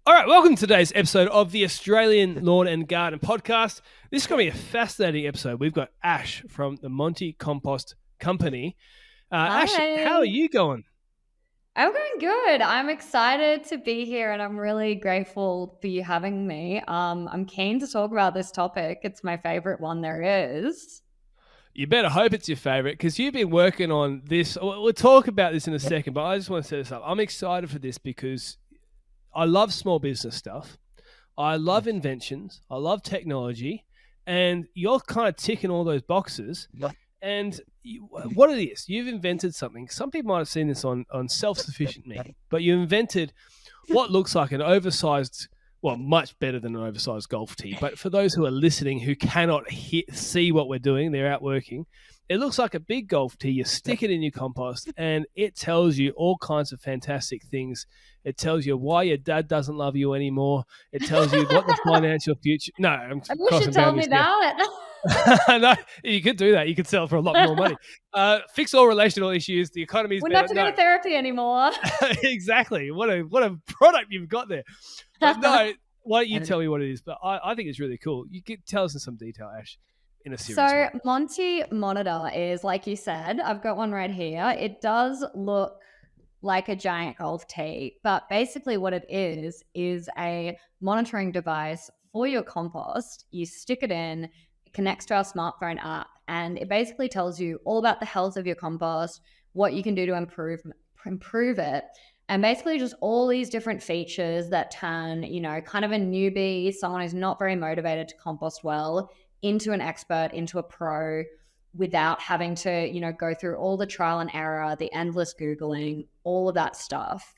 All right, welcome to today's episode of the Australian Lawn and Garden Podcast. This is going to be a fascinating episode. We've got Ash from the Monty Compost Company. Ash, how are Hi. you going? I'm going good. I'm excited to be here and I'm really grateful for you having me. I'm keen to talk about this topic. It's my favorite one there is. You better hope it's your favorite because you've been working on this. We'll talk about this in a second, but I just want to set this up. I'm excited for this because I love small business stuff. I love inventions. I love technology. And you're kind of ticking all those boxes. And what it is, you've invented something. Some people might have seen this on Self-Sufficient Me, but you invented what looks like an oversized, well, much better than an oversized golf tee. But for those who are listening who cannot see what we're doing, they're out working. It looks like a big golf tee. You stick it in your compost, and it tells you all kinds of fantastic things. It tells you why your dad doesn't love you anymore. It tells you what the financial future. No, I'm I wish you crossing told me boundaries there. that. No, you could do that. You could sell for a lot more money. Fix all relational issues. The economy's We're better. not to go to therapy anymore. Exactly. What a product you've got there. But no, why don't you tell me what it is? But I think it's really cool. You could tell us in some detail, Ash, in a serious So way. Monty Monitor is, like you said, I've got one right here. It does look like a giant golf tee, but basically what it is a monitoring device for your compost. You stick it in, it connects to our smartphone app, and it basically tells you all about the health of your compost, what you can do to improve it. And basically just all these different features that turn, kind of a newbie, someone who's not very motivated to compost well, into an expert, into a pro, without having to, go through all the trial and error, the endless Googling, all of that stuff.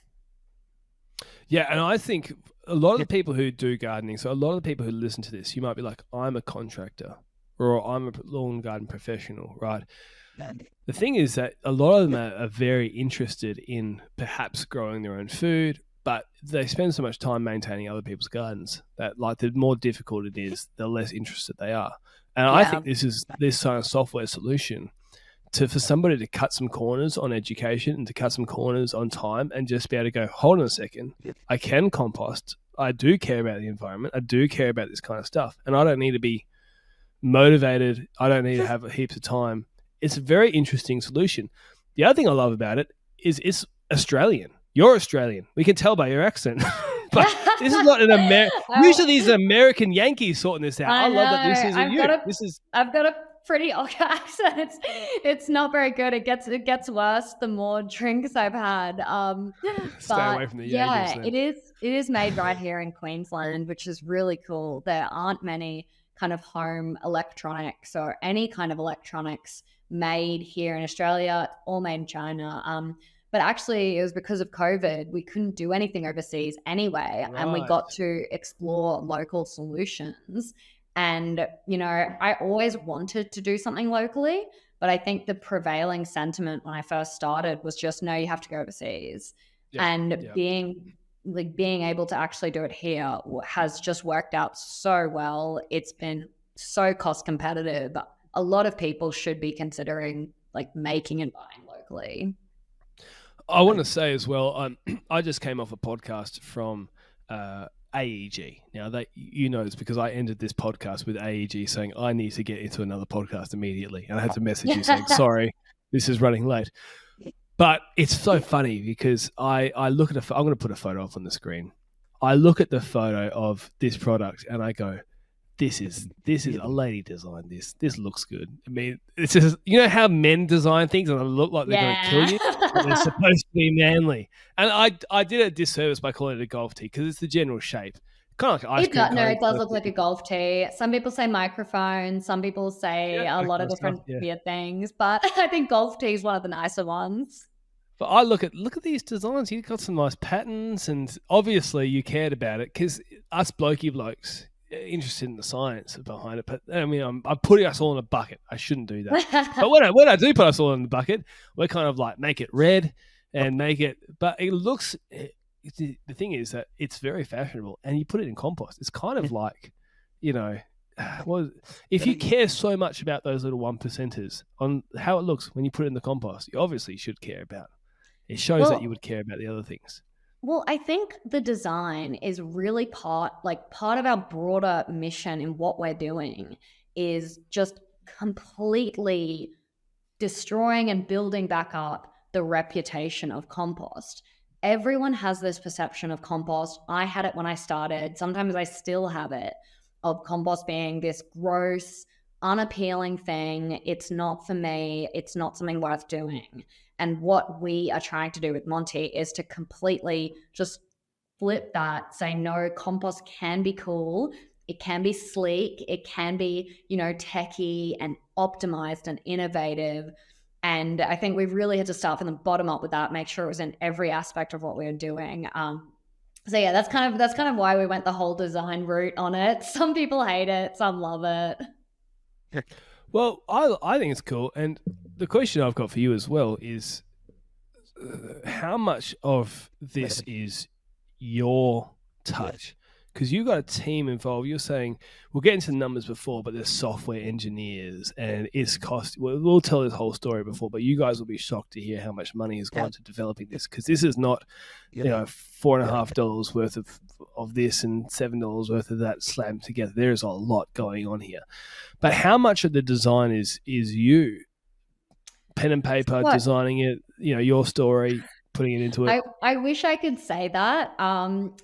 Yeah, and I think a lot of the people who do gardening, so a lot of the people who listen to this, you might be like, I'm a contractor or I'm a lawn garden professional, right? The thing is that a lot of them are very interested in perhaps growing their own food, but they spend so much time maintaining other people's gardens that, like, the more difficult it is, the less interested they are. And I think this kind of software solution for somebody to cut some corners on education and to cut some corners on time and just be able to go, hold on a second, I can compost. I do care about the environment. I do care about this kind of stuff. And I don't need to be motivated. I don't need to have heaps of time. It's a very interesting solution. The other thing I love about it is it's Australian. You're Australian. We can tell by your accent. But this is not an American. Usually these are American Yankees sorting this out. I love that this is I've got a pretty odd accent. It's not very good. It gets worse the more drinks I've had. Stay away from the Yankees. Yeah, it is made right here in Queensland, which is really cool. There aren't many kind of home electronics or any kind of electronics made here in Australia. It's all made in China. But actually, it was because of COVID, we couldn't do anything overseas anyway. Right. And we got to explore local solutions. And, I always wanted to do something locally, but I think the prevailing sentiment when I first started was just, no, you have to go overseas. Being able to actually do it here has just worked out so well. It's been so cost competitive. A lot of people should be considering making and buying locally. I want to say as well, I just came off a podcast from AEG. Now, this because I ended this podcast with AEG saying I need to get into another podcast immediately. And I had to message you saying, sorry, this is running late. But it's so funny because I look at I'm going to put a photo up on the screen. I look at the photo of this product and I go, this is a lady designed this. This looks good. I mean, it's just, how men design things and they look like they're going to kill you. But they're supposed to be manly. And I did a disservice by calling it a golf tee because it's the general shape. Kind of like ice cream. No, it does look like a golf tee. Some people say microphone. Some people say a lot of different weird things. But I think golf tee is one of the nicer ones. But I look at these designs. You've got some nice patterns, and obviously you cared about it because us blokey blokes interested in the science behind it. But I mean, I'm putting us all in a bucket. I shouldn't do that. But when I do put us all in the bucket, we're kind of like make it red and make it. But it looks. The thing is that it's very fashionable, and you put it in compost. It's kind of like, well, if you care so much about those little 1%ers on how it looks when you put it in the compost, you obviously should care about it. It shows that you would care about the other things. Well, I think the design is really part of our broader mission in what we're doing is just completely destroying and building back up the reputation of compost. Everyone has this perception of compost. I had it when I started. Sometimes I still have it, of compost being this gross, unappealing thing. It's not for me. It's not something worth doing. And what we are trying to do with Monty is to completely just flip that, say, no, compost can be cool. It can be sleek. It can be, techie and optimized and innovative. And I think we really had to start from the bottom up with that, make sure it was in every aspect of what we were doing. So yeah, that's kind of why we went the whole design route on it. Some people hate it, some love it. Well, I think it's cool. And the question I've got for you as well is how much of this is your touch? Because you've got a team involved. You're saying, we'll get into the numbers before, but there's software engineers and it's cost. We'll tell this whole story before, but you guys will be shocked to hear how much money has gone to developing this. Because this is not, $4.50 worth of this and $7 worth of that slammed together. There's a lot going on here. But how much of the design is you? Pen and paper, designing it, your story, putting it into it. I wish I could say that.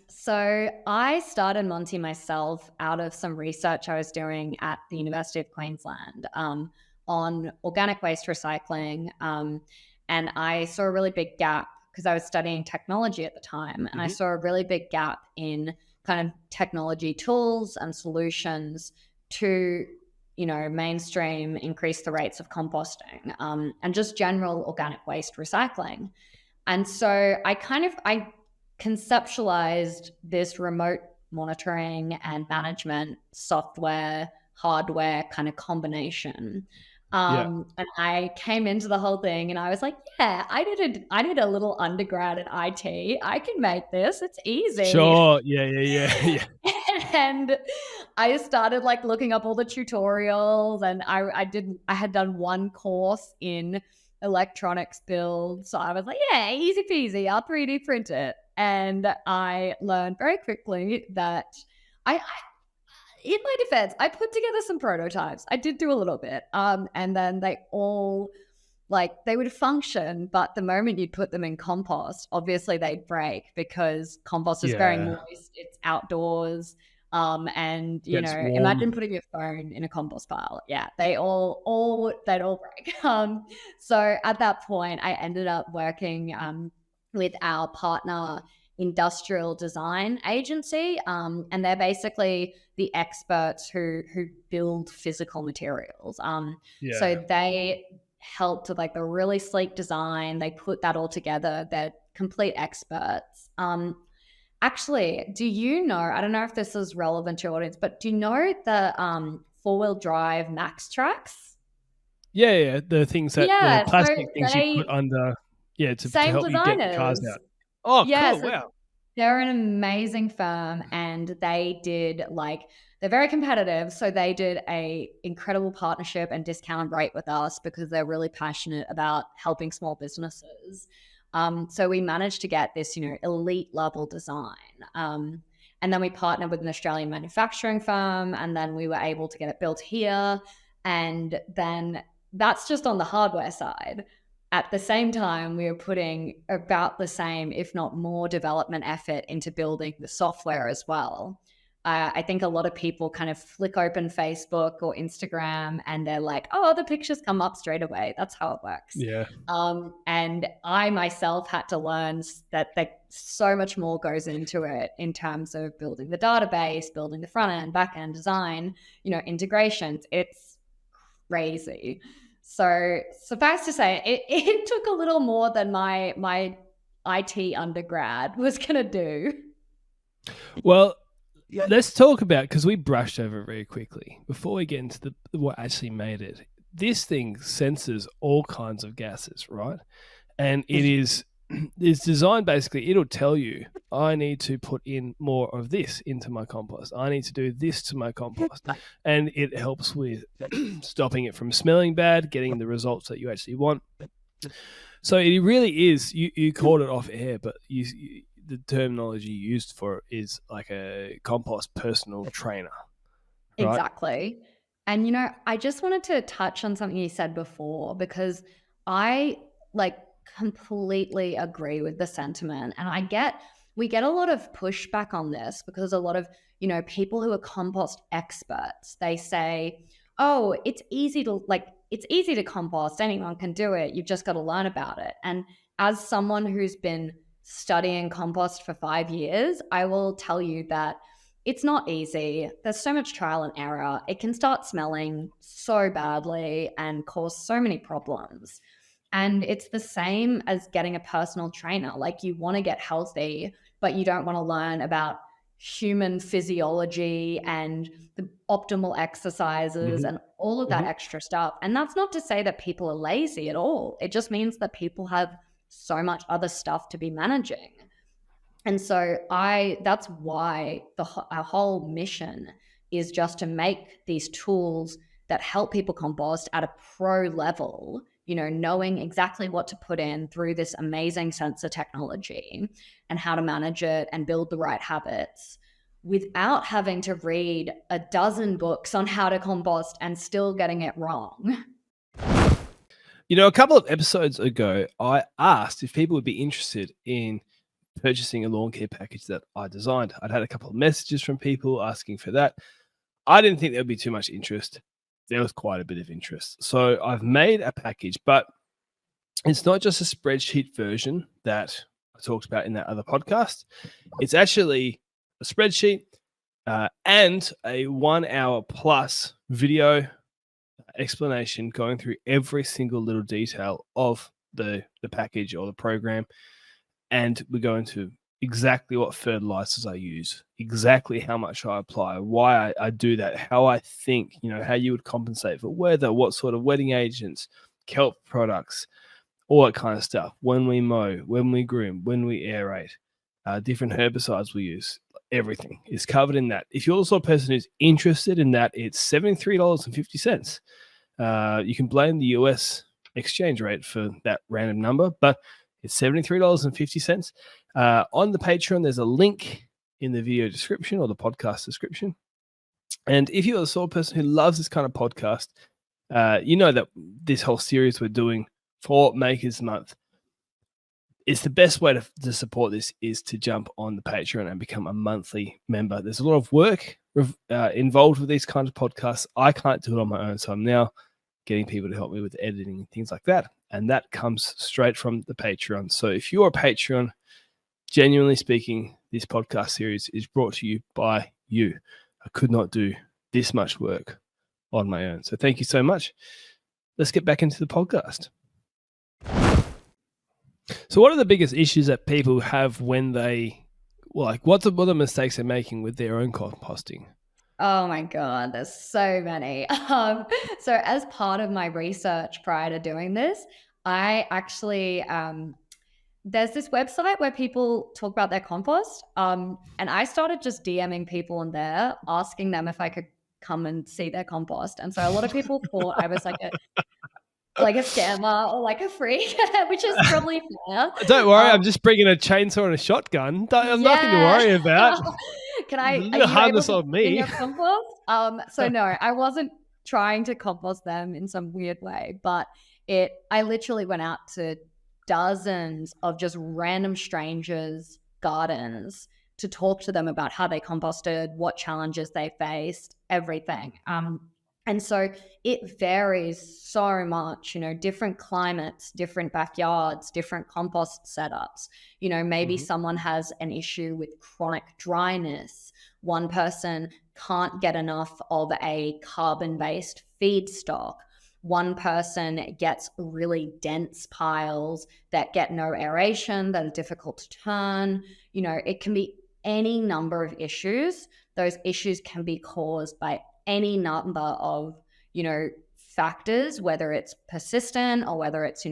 So I started Monty myself out of some research I was doing at the University of Queensland on organic waste recycling. And I saw a really big gap because I was studying technology at the time. And I saw a really big gap in kind of technology tools and solutions to mainstream, increase the rates of composting, and just general organic waste recycling. And so I conceptualized this remote monitoring and management software, hardware kind of combination. And I came into the whole thing and I was like, yeah, I did a little undergrad at IT. I can make this. It's easy. Sure. Yeah. And I started looking up all the tutorials, and I had done one course in electronics build. So I was like, yeah, easy peasy. I'll 3D print it. And I learned very quickly that in my defense, I put together some prototypes. I did do a little bit. And then they all they would function, but the moment you'd put them in compost, obviously they'd break because compost is very moist. It's outdoors. And imagine putting your phone in a compost pile. Yeah, they'd all break. So at that point, I ended up working with our partner industrial design agency, and they're basically the experts who build physical materials. So they helped with the really sleek design. They put that all together. They're complete experts. Actually, do you know, I don't know if this is relevant to your audience, but do you know the four-wheel drive Max Tracks? Yeah, the things that the plastic things you put under, to help designers. You get the cars out. Oh, yeah, cool! Wow, they're an amazing firm, and they did they're very competitive, so they did a incredible partnership and discount rate with us because they're really passionate about helping small businesses. So we managed to get this, elite level design. And then we partnered with an Australian manufacturing firm, and then we were able to get it built here. And then that's just on the hardware side. At the same time, we were putting about the same, if not more, development effort into building the software as well. I think a lot of people kind of flick open Facebook or Instagram and they're like, oh, the pictures come up straight away. That's how it works. Yeah. And I myself had to learn that so much more goes into it in terms of building the database, building the front end, back end design, integrations. It's crazy. So suffice to say, it took a little more than my IT undergrad was going to do. Well, let's talk about, because we brushed over it very quickly before we get into what actually made it. This thing senses all kinds of gases, right? And it's designed basically, it'll tell you, I need to put in more of this into my compost. I need to do this to my compost. And it helps with stopping it from smelling bad, getting the results that you actually want. So it really is, you called it off air, but the terminology used for it is like a compost personal trainer, right? Exactly. And, I just wanted to touch on something you said before, because I completely agree with the sentiment. And we get a lot of pushback on this because a lot of, people who are compost experts, they say, oh, it's easy to compost. Anyone can do it. You've just got to learn about it. And as someone who's been studying compost for 5 years, I will tell you that it's not easy. There's so much trial and error. It can start smelling so badly and cause so many problems. And it's the same as getting a personal trainer. Like, you want to get healthy, but you don't want to learn about human physiology and the optimal exercises and all of that extra stuff. And that's not to say that people are lazy at all. It just means that people have so much other stuff to be managing. And so that's why our whole mission is just to make these tools that help people compost at a pro level, knowing exactly what to put in through this amazing sensor technology and how to manage it and build the right habits without having to read a dozen books on how to compost and still getting it wrong. A couple of episodes ago, I asked if people would be interested in purchasing a lawn care package that I designed. I'd had a couple of messages from people asking for that. I didn't think there would be too much interest. There was quite a bit of interest. So I've made a package, but it's not just a spreadsheet version that I talked about in that other podcast. It's actually a spreadsheet and a 1 hour plus video explanation going through every single little detail of the package or the program. And we go into exactly what fertilizers I use, exactly how much I apply, why I do that, how I think, how you would compensate for weather, what sort of wetting agents, kelp products, all that kind of stuff. When we mow, when we groom, when we aerate, different herbicides we use, everything is covered in that. If you're also a person who's interested in that, it's $73.50. You can blame the US exchange rate for that random number, but it's $73.50. On the Patreon, there's a link in the video description or the podcast description. And if you're the sort of person who loves this kind of podcast, you know that this whole series we're doing for Makers Month, it's the best way to support this is to jump on the Patreon and become a monthly member. There's a lot of work involved with these kinds of podcasts. I can't do it on my own, so I'm now getting people to help me with editing and things like that. And that comes straight from the Patreon. So if you're a Patreon, genuinely speaking, this podcast series is brought to you by you. I could not do this much work on my own. So thank you so much. Let's get back into the podcast. So what are the biggest issues that people have when what are the mistakes they're making with their own composting? Oh my God, there's so many. So as part of my research prior to doing this, I actually, there's this website where people talk about their compost. And I started just DMing people on there, asking them if I could come and see their compost. And so a lot of people thought I was like a scammer or like a freak, which is probably fair. Don't worry, I'm just bringing a chainsaw and a shotgun. There's nothing to worry about. Are you harmless on me? Your compost? So no, I wasn't trying to compost them in some weird way, but I literally went out to dozens of just random strangers' gardens to talk to them about how they composted, what challenges they faced, everything. And so it varies so much, different climates, different backyards, different compost setups. Maybe someone has an issue with chronic dryness. One person can't get enough of a carbon-based feedstock. One person gets really dense piles that get no aeration, that are difficult to turn. It can be any number of issues. Those issues can be caused by any number of, factors, whether it's persistent or whether it's,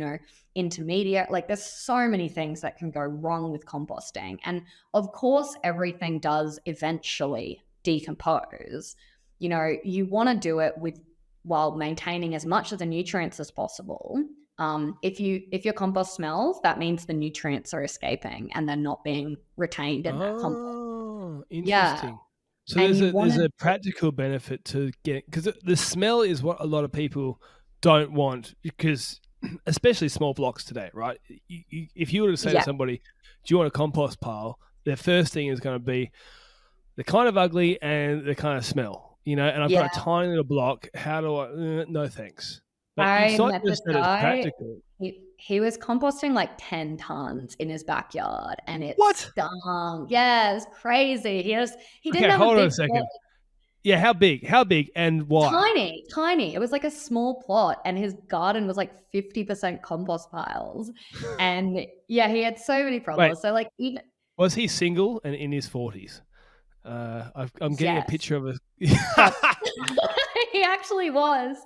intermediate. Like, there's so many things that can go wrong with composting. And of course, everything does eventually decompose. You want to do it while maintaining as much of the nutrients as possible, If your compost smells, that means the nutrients are escaping and they're not being retained in that compost. Oh, Yeah. interesting. So And you there's want a practical benefit to getting, because the smell is what a lot of people don't want, because especially small blocks today, right? If you were to say to somebody, "Do you want a compost pile?" Their first thing is going to be they're kind of ugly and they kind of smell, and I've got a tiny little block. How do I? No thanks. But I it's not met this just that it's guy. practical. He was composting like 10 tons in his backyard, and it What? stunk. Yeah, it's crazy. He didn't Okay, have a hold big on a second. plot. Yeah, how big, and why? Tiny. It was like a small plot, and his garden was like 50% compost piles. And yeah, he had so many problems. Wait, So like even was he single and in his 40s? I'm getting a yes. picture of a. He actually was,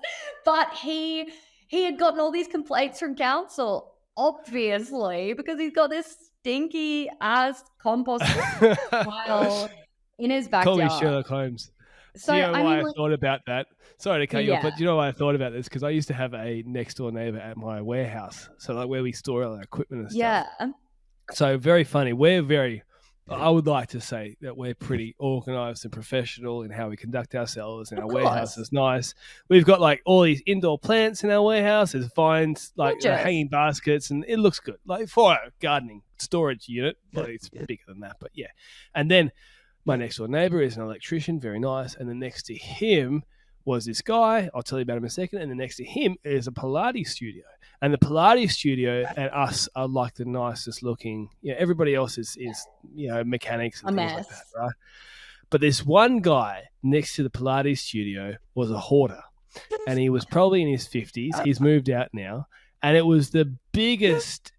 but he had gotten all these complaints from council, obviously, because he's got this stinky ass compost pile in his Call me backyard. Sherlock Holmes. So Do you know I why mean, I thought about that? Sorry to cut you off, yeah, but do you know why I thought about this? Because I used to have a next door neighbor at my warehouse, so like where we store all our equipment and stuff. yeah. So very funny. I would like to say that we're pretty organized and professional in how we conduct ourselves, and our warehouse is nice. We've got like all these indoor plants in our warehouse. There's vines, like hanging baskets, and it looks good. Like for a gardening storage unit, well, it's bigger than that, but yeah. And then my next door neighbor is an electrician, very nice. And then next to him was this guy. I'll tell you about him in a second. And then next to him is a Pilates studio. And the Pilates studio and us are like the nicest looking. Everybody else is mechanics and things like that, right? But this one guy next to the Pilates studio was a hoarder, and he was probably in his 50s. He's moved out now, and it was the biggest.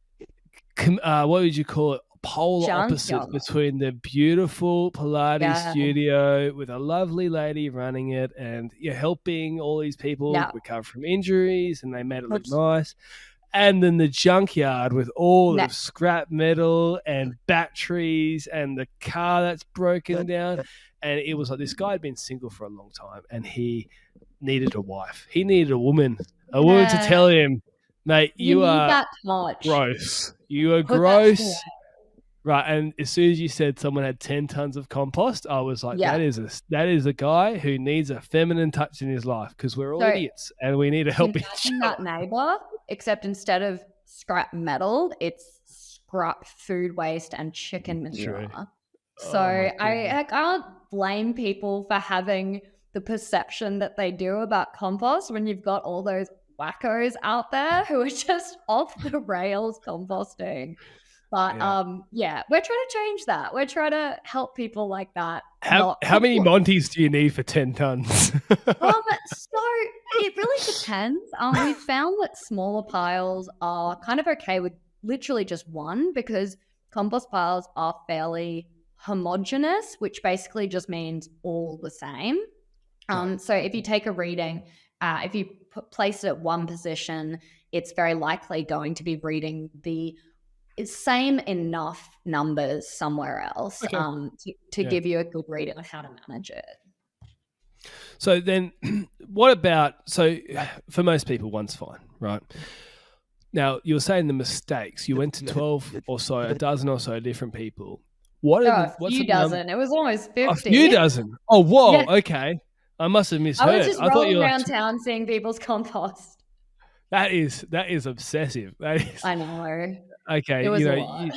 What would you call it? Polar opposite between the beautiful Pilates studio with a lovely lady running it, and helping all these people recover from injuries, and they made it look nice. And then the junkyard with all the scrap metal and batteries and the car that's broken down. And it was like this guy had been single for a long time, and he needed a wife. He needed a woman to tell him, mate, you are gross. You are gross. Right, and as soon as you said someone had 10 tons of compost, I was like, that is a guy who needs a feminine touch in his life, because we're all idiots and we need to help each other. That neighbor, except instead of scrap metal, it's scrap food waste and chicken manure. True. So I can't blame people for having the perception that they do about compost when you've got all those wackos out there who are just off the rails composting. But we're trying to change that. We're trying to help people like that. How many Montys do you need for 10 tons? So it really depends. We found that smaller piles are kind of okay with literally just one, because compost piles are fairly homogeneous, which basically just means all the same. So if you take a reading, if you place it at one position, it's very likely going to be reading the same enough numbers somewhere else to give you a good reading on how to manage it. So then what about, for most people, one's fine, right? Now, you were saying the mistakes. You went to 12 or so, a dozen or so different people. A few dozen. It was almost 50. A few dozen? Oh, whoa, okay. I must have misheard. I was just rolling around town seeing people's compost. That is obsessive. That is. I know. Okay, it was a lot.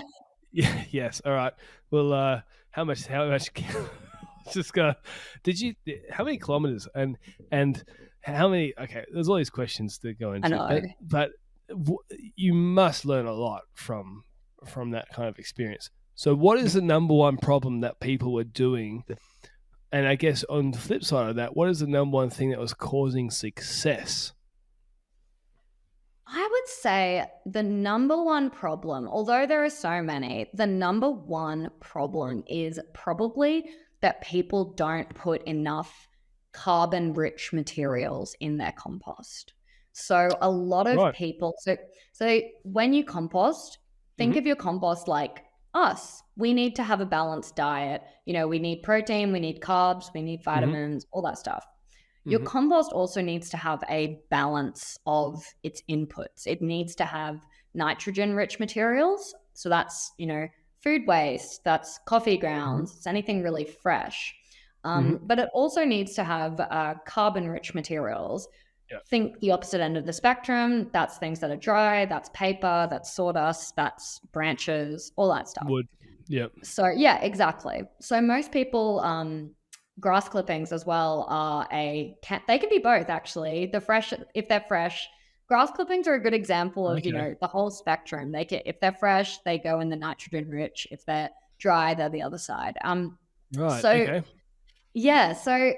Yes. All right. Well, how much? Just go. How many kilometers and how many? Okay, there's all these questions to go into. I know. But you must learn a lot from that kind of experience. So, what is the number one problem that people were doing? And I guess on the flip side of that, what is the number one thing that was causing success? I would say the number one problem, although there are so many, the number one problem is probably that people don't put enough carbon-rich materials in their compost. So a lot of people, so when you compost, think of your compost like us. We need to have a balanced diet. We need protein, we need carbs, we need vitamins, all that stuff. Your compost also needs to have a balance of its inputs. It needs to have nitrogen-rich materials. So that's, food waste, that's coffee grounds, it's anything really fresh. But it also needs to have carbon-rich materials. Yeah. Think the opposite end of the spectrum. That's things that are dry, that's paper, that's sawdust, that's branches, all that stuff. Wood. Yeah. So yeah, exactly. So most people, grass clippings as well they can be both actually. If they're fresh, grass clippings are a good example of, the whole spectrum. If they're fresh, they go in the nitrogen rich. If they're dry, they're the other side. Right. So Okay. yeah, so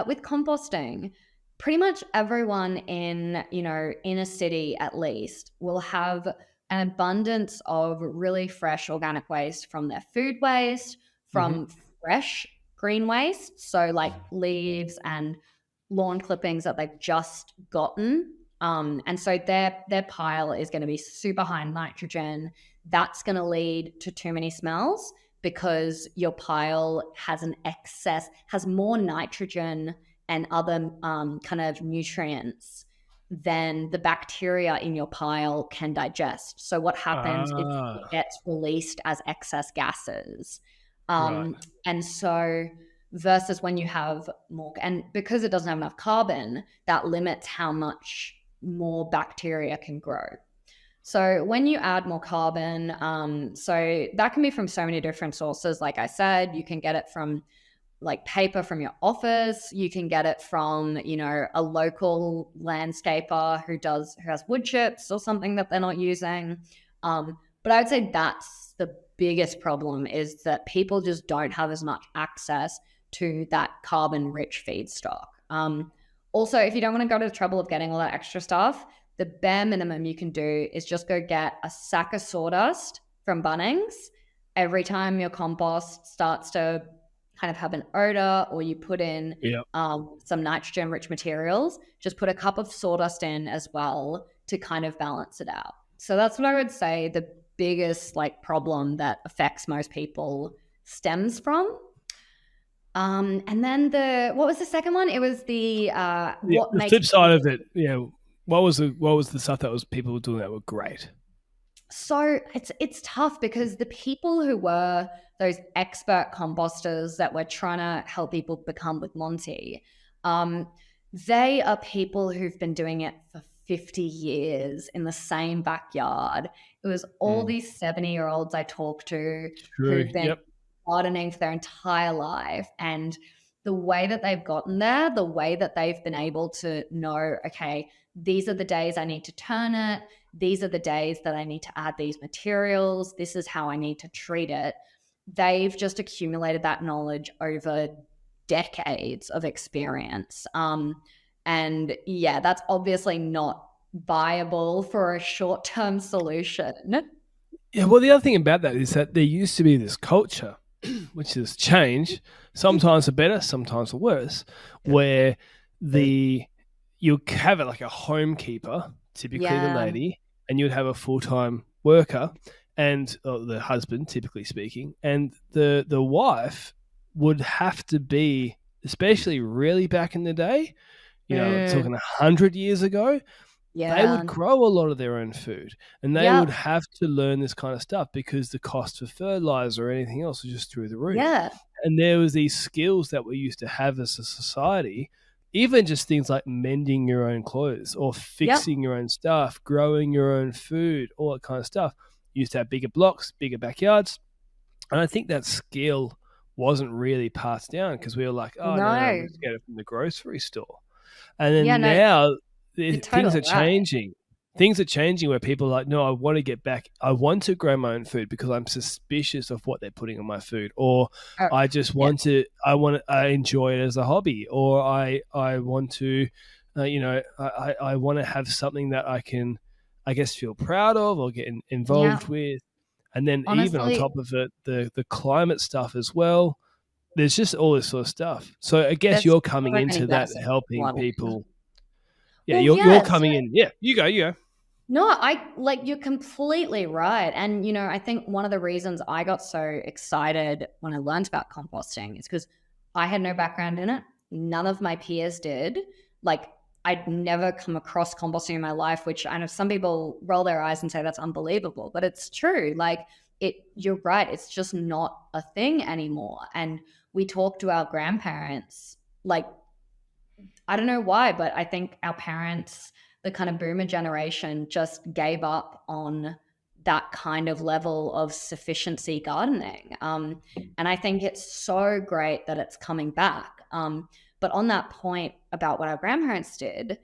with composting, pretty much everyone in a city at least will have an abundance of really fresh organic waste from their food waste, from fresh green waste, so like leaves and lawn clippings that they've just gotten. And so their pile is going to be super high in nitrogen. That's going to lead to too many smells because your pile has more nitrogen and other kind of nutrients than the bacteria in your pile can digest. So what happens is it gets released as excess gases. Right. And so versus when you have more, and because it doesn't have enough carbon, that limits how much more bacteria can grow. So when you add more carbon, so that can be from so many different sources. Like I said, you can get it from like paper from your office. You can get it from, a local landscaper who has wood chips or something that they're not using. But I would say that's the biggest problem, is that people just don't have as much access to that carbon-rich feedstock. Also, if you don't want to go to the trouble of getting all that extra stuff, the bare minimum you can do is just go get a sack of sawdust from Bunnings every time your compost starts to kind of have an odor, or you put in some nitrogen-rich materials. Just put a cup of sawdust in as well to kind of balance it out. So that's what I would say the biggest problem that affects most people stems from. And then what was the second one? It was the flip side of it. Yeah. What was the stuff that was people were doing that were great? So it's tough because the people who were those expert composters that were trying to help people become with Monty, they are people who've been doing it for 50 years in the same backyard. It was all these 70-year-olds I talked to who've been gardening for their entire life. And the way that they've gotten there, the way that they've been able to know, okay, these are the days I need to turn it. These are the days that I need to add these materials. This is how I need to treat it. They've just accumulated that knowledge over decades of experience. And yeah, that's obviously not viable for a short-term solution. Yeah, well, the other thing about that is that there used to be this culture, which has changed, sometimes for better, sometimes for worse, where you have it like a homekeeper, typically the lady, and you'd have a full-time worker and the husband, typically speaking, and the wife would have to be, especially really back in the day, talking 100 years ago, they would grow a lot of their own food, and they would have to learn this kind of stuff because the cost of fertilizer or anything else was just through the roof. Yeah. And there was these skills that we used to have as a society, even just things like mending your own clothes or fixing your own stuff, growing your own food, all that kind of stuff. You used to have bigger blocks, bigger backyards. And I think that skill wasn't really passed down because we were like, no, let's get it from the grocery store. And then now things are changing. Things are changing where people are like, no, I want to get back. I want to grow my own food because I'm suspicious of what they're putting on my food, or I just want to. I enjoy it as a hobby, or I want to, I want to have something that I can, I guess, feel proud of or get involved with. And then even on top of it, the climate stuff as well. There's just all this sort of stuff. So I guess you're coming into that, helping people. Yeah, you're coming in. Yeah, you go. No, you're completely right. And, I think one of the reasons I got so excited when I learned about composting is because I had no background in it. None of my peers did. Like, I'd never come across composting in my life, which I know some people roll their eyes and say that's unbelievable, but it's true. Like, you're right. It's just not a thing anymore. And we talk to our grandparents, like, I don't know why, but I think our parents, the kind of boomer generation, just gave up on that kind of level of sufficiency gardening. And I think it's so great that it's coming back. But on that point about what our grandparents did,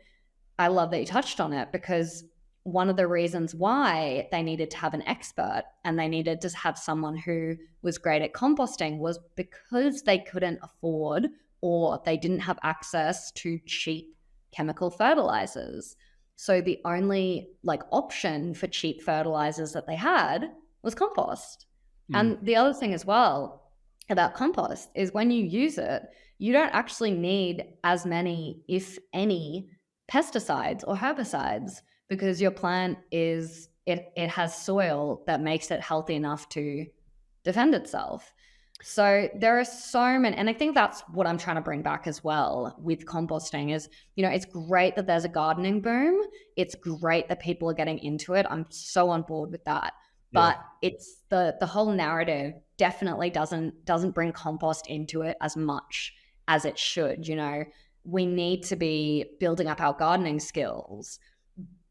I love that you touched on it, because one of the reasons why they needed to have an expert and they needed to have someone who was great at composting was because they couldn't afford, or they didn't have access to cheap chemical fertilizers. So the only like option for cheap fertilizers that they had was compost. And the other thing as well about compost is when you use it, you don't actually need as many, if any, pesticides or herbicides, because your plant it has soil that makes it healthy enough to defend itself. So there are so many, and I think that's what I'm trying to bring back as well with composting is, it's great that there's a gardening boom. It's great that people are getting into it. I'm so on board with that. But it's the whole narrative definitely doesn't bring compost into it as much as it should. We need to be building up our gardening skills.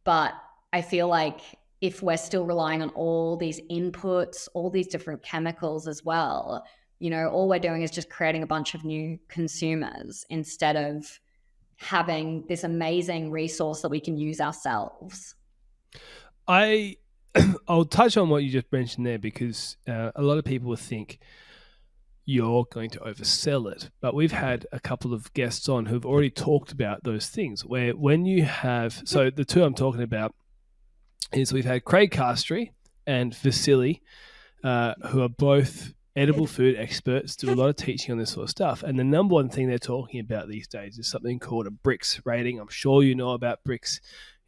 But I feel like if we're still relying on all these inputs, all these different chemicals as well, all we're doing is just creating a bunch of new consumers instead of having this amazing resource that we can use ourselves. I'll touch on what you just mentioned there, because a lot of people will think you're going to oversell it. But we've had a couple of guests on who've already talked about those things, where when you have, so the two I'm talking about is we've had Craig Castry and Vasily, who are both edible food experts, do a lot of teaching on this sort of stuff. And the number one thing they're talking about these days is something called a BRICS rating. I'm sure you know about BRICS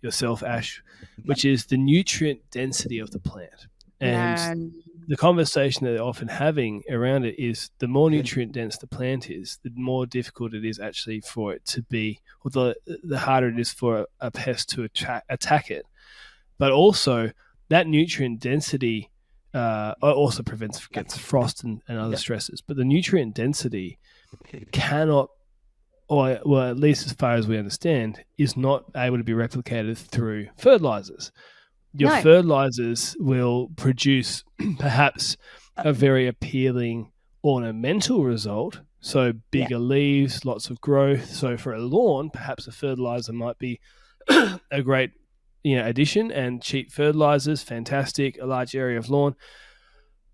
yourself, Ash, which is the nutrient density of the plant. And the conversation that they're often having around it is the more nutrient dense the plant is, the more difficult it is actually for it to be, or the harder it is for a pest to attack it. But also that nutrient density also prevents against frost and other stresses. But the nutrient density cannot, or at least as far as we understand, is not able to be replicated through fertilizers. Your fertilizers will produce perhaps a very appealing ornamental result. So bigger leaves, lots of growth. So for a lawn, perhaps a fertilizer might be a great addition, and cheap fertilizers, fantastic, a large area of lawn.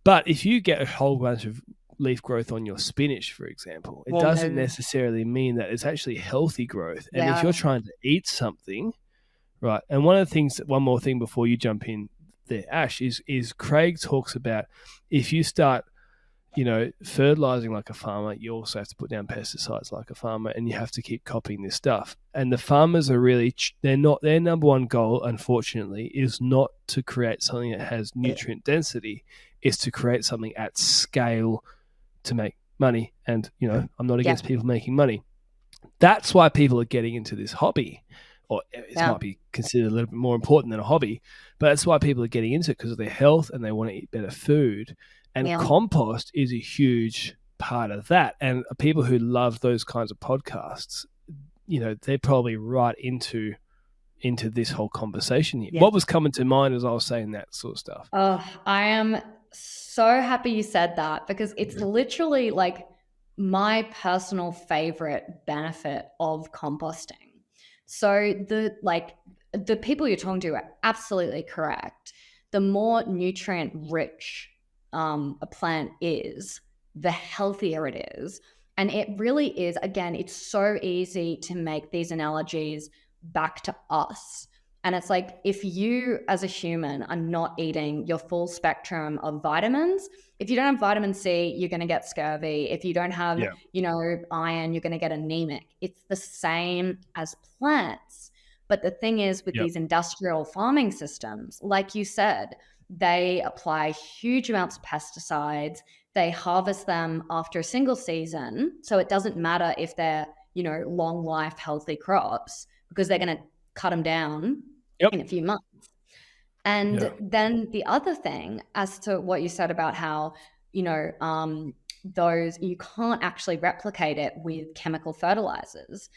But if you get a whole bunch of leaf growth on your spinach, for example, it doesn't necessarily mean that it's actually healthy growth. And if you're trying to eat something, right, and one more thing before you jump in there, Ash, is Craig talks about if you start fertilizing like a farmer, you also have to put down pesticides like a farmer, and you have to keep copying this stuff. And the farmers are really, their number one goal, unfortunately, is not to create something that has nutrient density, is to create something at scale to make money. And, I'm not against people making money. That's why people are getting into this hobby, or it might be considered a little bit more important than a hobby, but that's why people are getting into it, because of their health and they want to eat better food. And compost is a huge part of that. And people who love those kinds of podcasts, they're probably right into this whole conversation here. What was coming to mind as I was saying that sort of stuff? Oh, I am so happy you said that, because it's literally like my personal favorite benefit of composting. So the people you're talking to are absolutely correct. The more nutrient rich a plant is, the healthier it is. And it really is, again, it's so easy to make these analogies back to us. And it's like, if you as a human are not eating your full spectrum of vitamins, if you don't have vitamin C, you're going to get scurvy. If you don't have, iron, you're going to get anemic. It's the same as plants. But the thing is with these industrial farming systems, like you said, they apply huge amounts of pesticides. They harvest them after a single season. So it doesn't matter if they're long life, healthy crops, because they're going to cut them down in a few months. And then the other thing, as to what you said about how, those, you can't actually replicate it with chemical fertilizers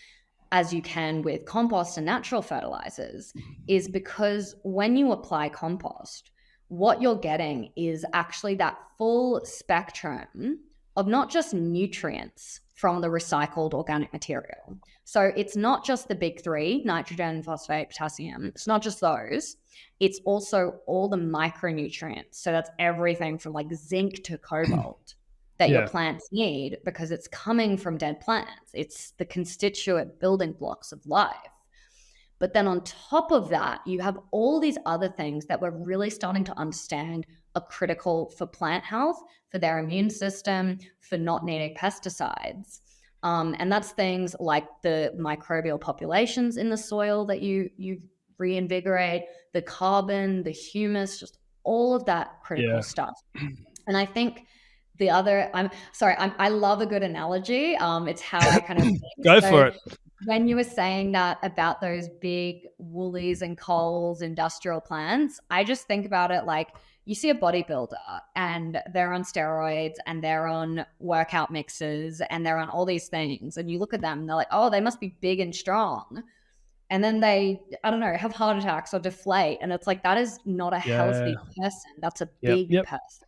as you can with compost and natural fertilizers, is because when you apply compost, what you're getting is actually that full spectrum of not just nutrients from the recycled organic material. So it's not just the big three, nitrogen, phosphate, potassium. It's not just those. It's also all the micronutrients. So that's everything from like zinc to cobalt that your plants need, because it's coming from dead plants. It's the constituent building blocks of life. But then on top of that, you have all these other things that we're really starting to understand are critical for plant health, for their immune system, for not needing pesticides. And that's things like the microbial populations in the soil that you reinvigorate, the carbon, the humus, just all of that critical stuff. And I think the other, I love a good analogy. It's how I kind of think. Go for it. When you were saying that about those big Woolies and Coles industrial plants, I just think about it like you see a bodybuilder and they're on steroids and they're on workout mixes and they're on all these things. And you look at them and they're like, oh, they must be big and strong. And then they, I don't know, have heart attacks or deflate. And it's like, that is not a healthy person. That's a big person.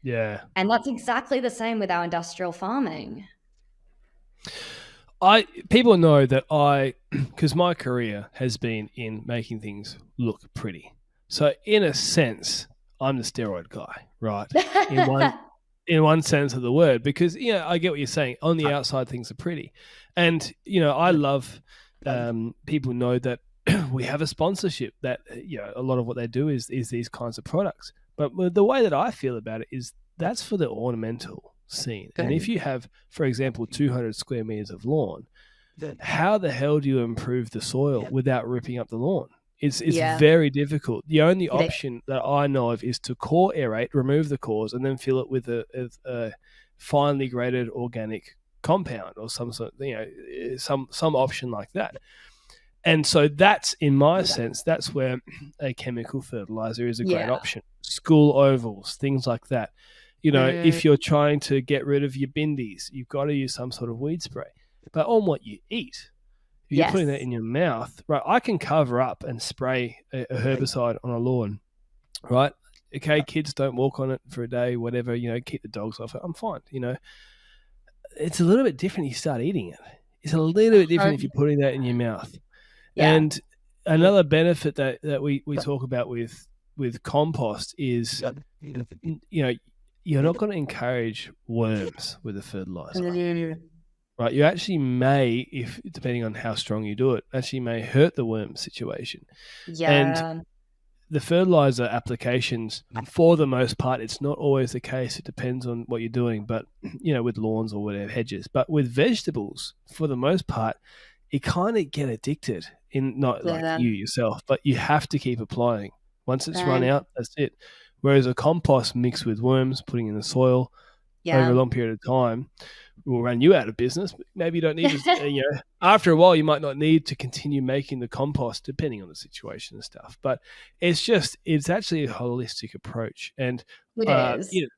Yeah. And that's exactly the same with our industrial farming. People know that because my career has been in making things look pretty. So in a sense, I'm the steroid guy, right? In one sense of the word, because, I get what you're saying. On the outside, things are pretty. And, I love people know that we have a sponsorship that, a lot of what they do is these kinds of products. But the way that I feel about it is that's for the ornamental scene. And if you have, for example, 200 square meters of lawn, how the hell do you improve the soil without ripping up the lawn? It's very difficult. The only option that I know of is to core aerate, remove the cores, and then fill it with a finely graded organic compound or some sort, some option like that. And so that's, in my sense, that's where a chemical fertilizer is a great option. School ovals, things like that. If you're trying to get rid of your bindies, you've got to use some sort of weed spray. But on what you eat, if you're putting that in your mouth, right, I can cover up and spray a herbicide on a lawn, right? Okay, kids don't walk on it for a day, whatever, keep the dogs off it. I'm fine, It's a little bit different if you start eating it. It's a little bit different if you're putting that in your mouth. Yeah. And another benefit that we talk about with compost is, you're not going to encourage worms with a fertilizer. Right, you actually may, if depending on how strong you do it, actually may hurt the worm situation. Yeah. And the fertilizer applications, for the most part, it's not always the case. It depends on what you're doing, but with lawns or whatever, hedges. But with vegetables, for the most part, you kind of get addicted. Not like you yourself, but you have to keep applying. Once it's run out, that's it. Whereas a compost mixed with worms, putting in the soil over a long period of time, will run you out of business. Maybe you don't need to, after a while, you might not need to continue making the compost, depending on the situation and stuff. But it's actually a holistic approach. And it is.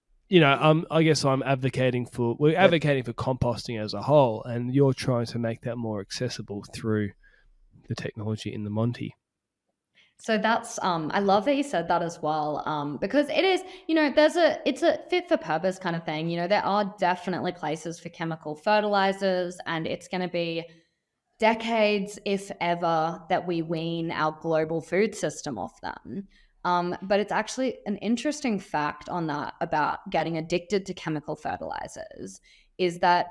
I guess we're advocating for composting as a whole, and you're trying to make that more accessible through the technology in the Monty. So that's, I love that you said that as well, because it is, it's a fit for purpose kind of thing. There are definitely places for chemical fertilizers, and it's going to be decades, if ever, that we wean our global food system off them. But it's actually an interesting fact on that about getting addicted to chemical fertilizers is that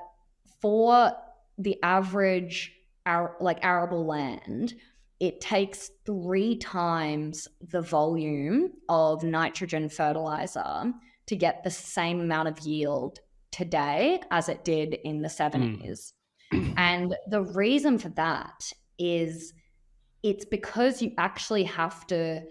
for the average, arable land, it takes 3 times the volume of nitrogen fertilizer to get the same amount of yield today as it did in the 70s. And the reason for that is it's because you actually have to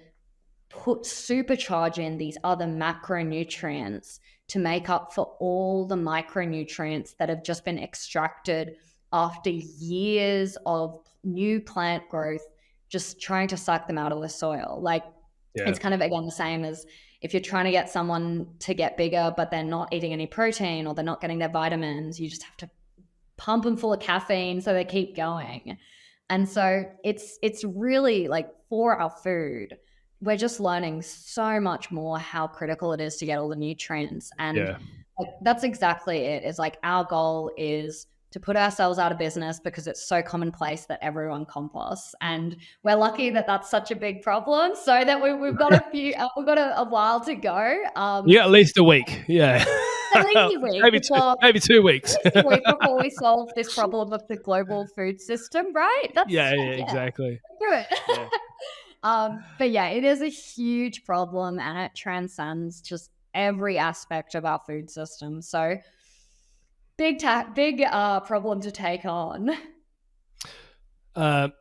supercharge in these other macronutrients to make up for all the micronutrients that have just been extracted after years of new plant growth, just trying to suck them out of the soil. Like, it's kind of, again, the same as if you're trying to get someone to get bigger, but they're not eating any protein or they're not getting their vitamins, you just have to pump them full of caffeine so they keep going. And so it's really like, for our food, we're just learning so much more how critical it is to get all the nutrients. And like, that's exactly it. It's like, our goal is to put ourselves out of business because it's so commonplace that everyone composts. And we're lucky that that's such a big problem, so that we've got we've got a while to go. Yeah, at least a week. Yeah. At least a week. maybe 2 weeks. A week before we solve this problem of the global food system, right? That's, exactly. Good. But yeah, it is a huge problem, and it transcends just every aspect of our food system. So big problem to take on. I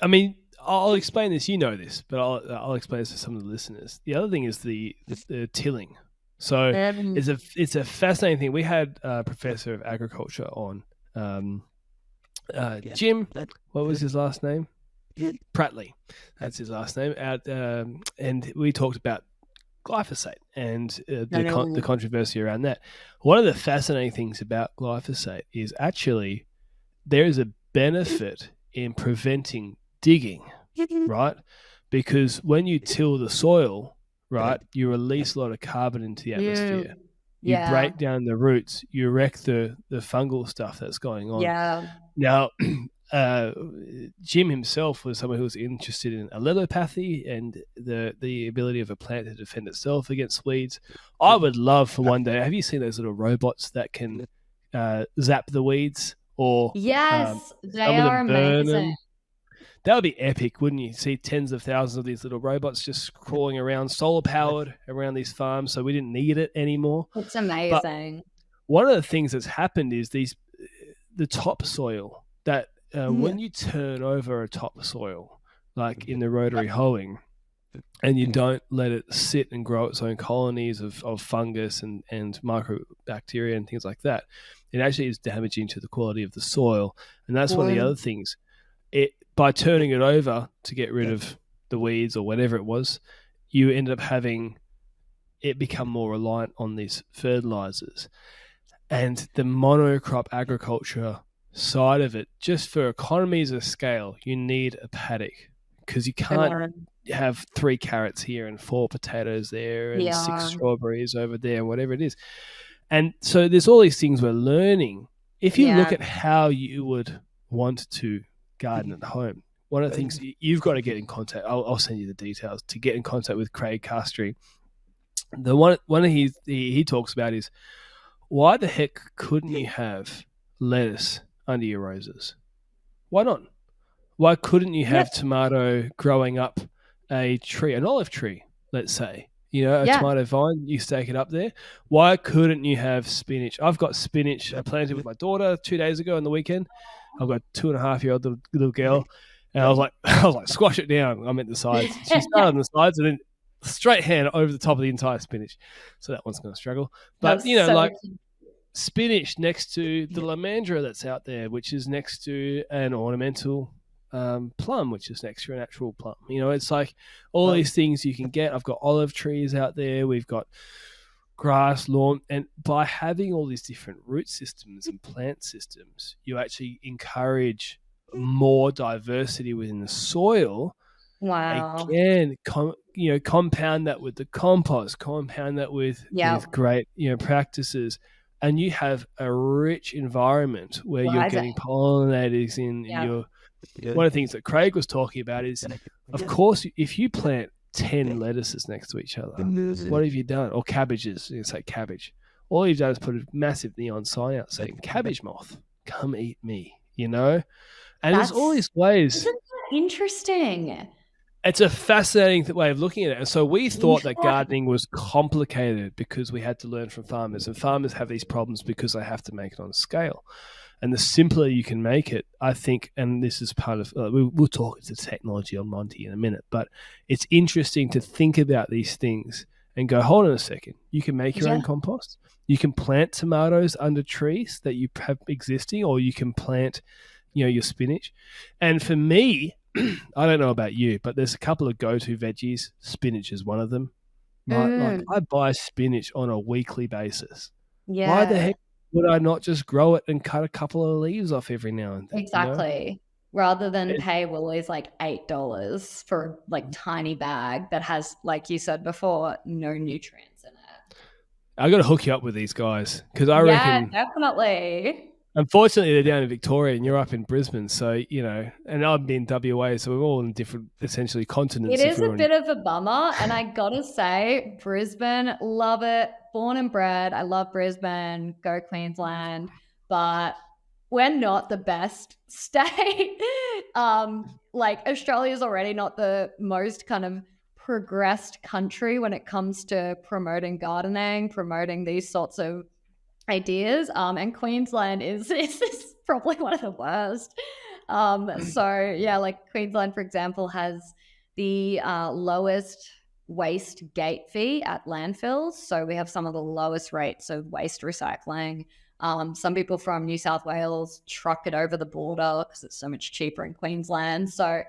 mean, I'll explain this. You know this, but I'll explain this to some of the listeners. The other thing is the tilling. So it's a fascinating thing. We had a professor of agriculture on, Jim. What was his last name? Prattley. That's his last name. And we talked about glyphosate and the controversy around that. One of the fascinating things about glyphosate is actually there is a benefit in preventing digging, right? Because when you till the soil, right, you release a lot of carbon into the atmosphere. You break down the roots, you wreck the fungal stuff that's going on. Now, Jim himself was someone who was interested in allelopathy and the ability of a plant to defend itself against weeds. I would love for one day. Have you seen those little robots that can zap the weeds? Or yes, they are amazing. That would be epic, wouldn't you? See tens of thousands of these little robots just crawling around, solar powered around these farms, so we didn't need it anymore. It's amazing. But one of the things that's happened is the topsoil that when you turn over a topsoil, like in the rotary hoeing, and you don't let it sit and grow its own colonies of fungus and microbacteria and things like that, it actually is damaging to the quality of the soil. And that's one of the other things. By turning it over to get rid of the weeds or whatever it was, you end up having it become more reliant on these fertilizers. And the monocrop agriculture side of it, just for economies of scale, you need a paddock because you can't have 3 carrots here and 4 potatoes there and 6 strawberries over there, whatever it is. And so there's all these things we're learning. If you look at how you would want to garden at home, one of the things you've got to get in contact, I'll send you the details, to get in contact with Craig Castry. The one he talks about is, why the heck couldn't you have lettuce under your roses? Why not? Why couldn't you have tomato growing up a tree, an olive tree, let's say? You know, a tomato vine, you stake it up there. Why couldn't you have spinach? I've got spinach I planted with my daughter 2 days ago on the weekend. I've got a 2.5-year-old little girl, and I was like, squash it down. I meant the sides. She started on the sides and then straight hand over the top of the entire spinach. So that one's going to struggle. But, spinach next to the lamandra that's out there, which is next to an ornamental plum, which is next to an actual plum. You know, it's like all these things you can get. I've got olive trees out there. We've got grass, lawn. And by having all these different root systems and plant systems, you actually encourage more diversity within the soil. Wow. Again, compound that with the compost, compound that with great, practices. And you have a rich environment where you're getting pollinators in your. One of the things that Craig was talking about is, of course, if you plant 10 lettuces next to each other, what have you done? Or cabbages, you say cabbage. All you've done is put a massive neon sign out saying, "Cabbage moth, come eat me," And there's all these ways. Isn't that interesting? It's a fascinating way of looking at it. And so we thought that gardening was complicated because we had to learn from farmers. And farmers have these problems because they have to make it on a scale. And the simpler you can make it, I think, and this is part of, we'll talk to technology on Monty in a minute, but it's interesting to think about these things and go, hold on a second, you can make your Yeah. own compost. You can plant tomatoes under trees that you have existing, or you can plant, your spinach. And for me, I don't know about you, but there's a couple of go-to veggies. Spinach is one of them. Right? Like, I buy spinach on a weekly basis. Yeah. Why the heck would I not just grow it and cut a couple of leaves off every now and then? Exactly. Rather than pay Woolies like $8 for like tiny bag that has, like you said before, no nutrients in it. I got to hook you up with these guys because I reckon. Definitely. Unfortunately, they're down in Victoria and you're up in Brisbane. So, and I'm in WA. So we're all in different, essentially, continents. It is a bit of a bummer. And I got to say, Brisbane, love it. Born and bred. I love Brisbane. Go Queensland. But we're not the best state. Like, Australia's already not the most kind of progressed country when it comes to promoting gardening, promoting these sorts of ideas. And Queensland is probably one of the worst. So yeah, like Queensland, for example, has the lowest waste gate fee at landfills. So we have some of the lowest rates of waste recycling. Some people from New South Wales truck it over the border because it's so much cheaper in Queensland. So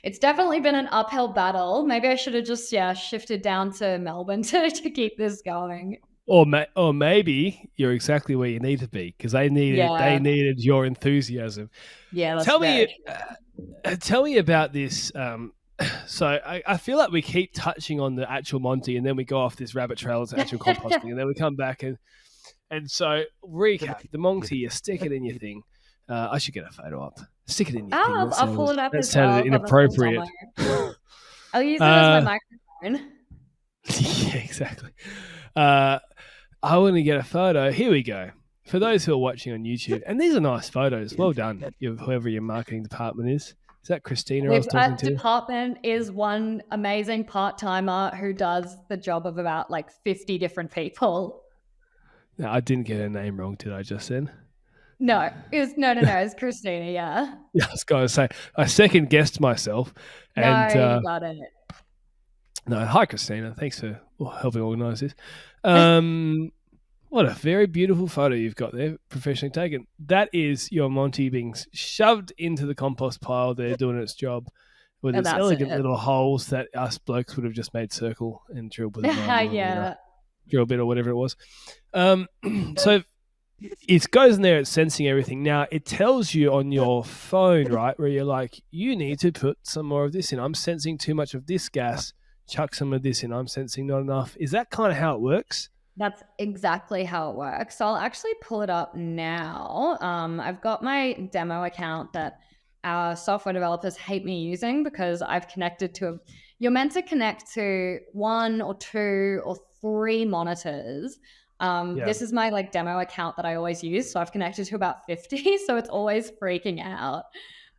it's definitely been an uphill battle. Maybe I should have just shifted down to Melbourne to keep this going. Or maybe you're exactly where you need to be because they needed your enthusiasm. Yeah, that's tell me about this. So I feel like we keep touching on the actual Monty, and then we go off this rabbit trail to actual composting, and then we come back and so recap the Monty. You stick it in your thing. I should get a photo up. Stick it in your thing. I'll pull it up. That sounded inappropriate. I'll use it as my microphone. Yeah, exactly. I want to get a photo. Here we go. For those who are watching on YouTube, and these are nice photos. Well done, whoever your marketing department is. Is that Christina I was talking to? Department is one amazing part-timer who does the job of about like 50 different people. No, I didn't get her name wrong, did I just then? No, it's Christina, yeah. Yeah, I was going to say, I second guessed myself. And, no, you got it. No, hi, Christina. Thanks for helping organise this. What a very beautiful photo you've got there, professionally taken. That is your Monty being shoved into the compost pile there, doing its job with its elegant little holes that us blokes would have just made circle and drilled with a drill bit or whatever it was. So it goes in there, it's sensing everything. Now, it tells you on your phone, right, where you're like, you need to put some more of this in. I'm sensing too much of this gas. Chuck some of this in. I'm sensing not enough. Is that kind of how it works? That's exactly how it works. So I'll actually pull it up now. I've got my demo account that our software developers hate me using because I've connected to you're meant to connect to 1 or 2 or 3 monitors. This is my like demo account that I always use. So I've connected to about 50. So it's always freaking out.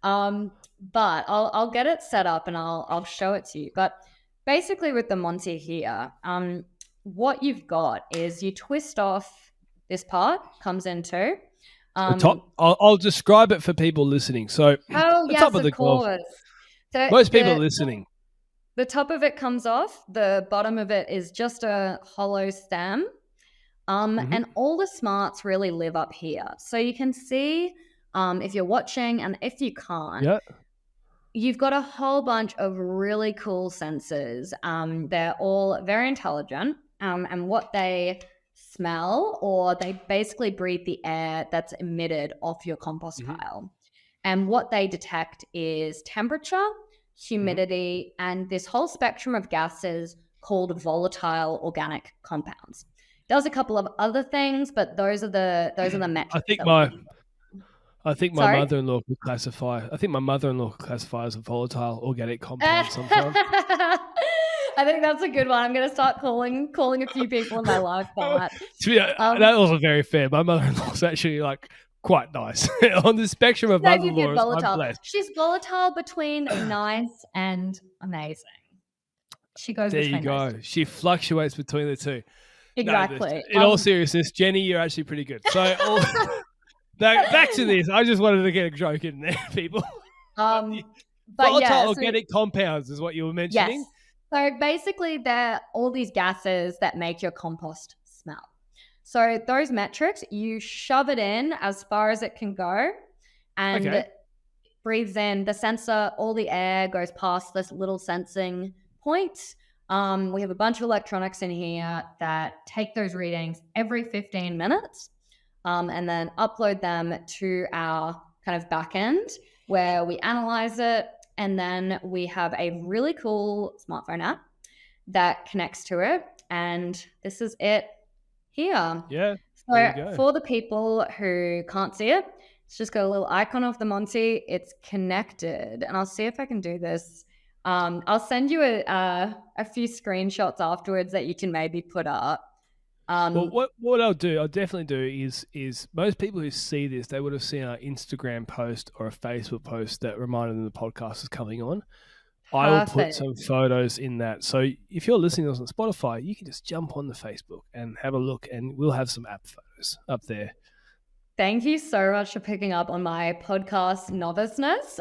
But I'll get it set up and I'll show it to you. But basically with the Monty here, what you've got is you twist off this part, comes into the top. I'll describe it for people listening. So the top of course. So most people listening. The top of it comes off. The bottom of it is just a hollow stem. And all the smarts really live up here. So you can see if you're watching, and if you can't, you've got a whole bunch of really cool sensors. They're all very intelligent. And what they smell, or they basically breathe the air that's emitted off your compost pile. And what they detect is temperature, humidity, and this whole spectrum of gases called volatile organic compounds. Does a couple of other things, but those are the metrics. I think my mother-in-law could classify. I think my mother-in-law could classify as a volatile organic compound sometimes. I think that's a good one. I'm going to start calling a few people in my life that. That wasn't very fair. My mother-in-law's actually like quite nice on the spectrum of mother-in-laws. I'm blessed. She's volatile between nice and amazing. She goes. There you go. She fluctuates between the two. Exactly. No, in all seriousness, Jenny, you're actually pretty good. So back to this. I just wanted to get a joke in there, people. But volatile organic compounds is what you were mentioning. Yes. So basically, they're all these gases that make your compost smell. So those metrics, you shove it in as far as it can go and Okay. breathes in the sensor. All the air goes past this little sensing point. We have a bunch of electronics in here that take those readings every 15 minutes and then upload them to our kind of back end where we analyze it. And then we have a really cool smartphone app that connects to it. And this is it here. Yeah. So There you go. for the people who can't see it, it's just got a little icon of the Monty. It's connected. And I'll see if I can do this. I'll send you a few screenshots afterwards that you can maybe put up. Well, what I'll definitely do is most people who see this, they would have seen an Instagram post or a Facebook post that reminded them the podcast is coming on. I will put some photos in that. So if you're listening to us on Spotify, you can just jump on the Facebook and have a look, and we'll have some app photos up there. Thank you so much for picking up on my podcast noviceness.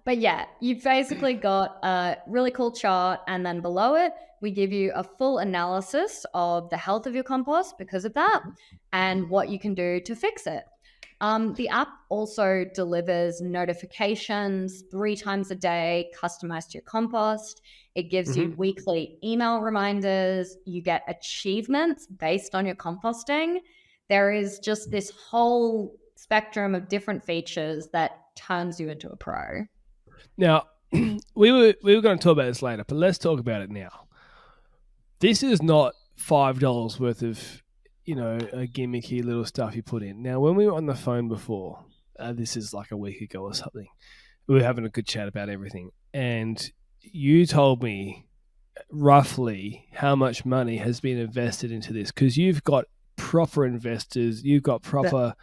But yeah, you've basically got a really cool chart, and then below it, we give you a full analysis of the health of your compost because of that and what you can do to fix it. The app also delivers notifications 3 times a day, customized to your compost. It gives you weekly email reminders. You get achievements based on your composting. There is just this whole spectrum of different features that turns you into a pro. Now, we were going to talk about this later, but let's talk about it now. This is not $5 worth of, a gimmicky little stuff you put in. Now, when we were on the phone before, this is like a week ago or something, we were having a good chat about everything. And you told me roughly how much money has been invested into this, because you've got proper investors, you've got proper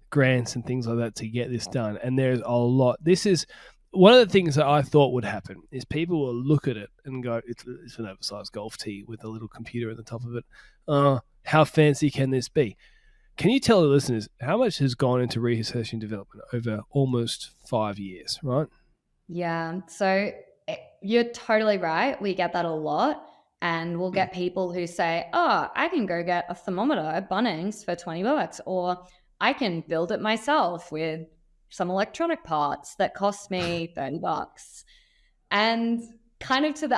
grants and things like that to get this done. And there's a lot. This is one of the things that I thought would happen is people will look at it and go, it's an oversized golf tee with a little computer on the top of it. How fancy can this be? Can you tell the listeners how much has gone into research and development over almost 5 years, right? Yeah. So you're totally right. We get that a lot. And we'll get people who say, oh, I can go get a thermometer at Bunnings for $20, or I can build it myself with some electronic parts that cost me $30. And kind of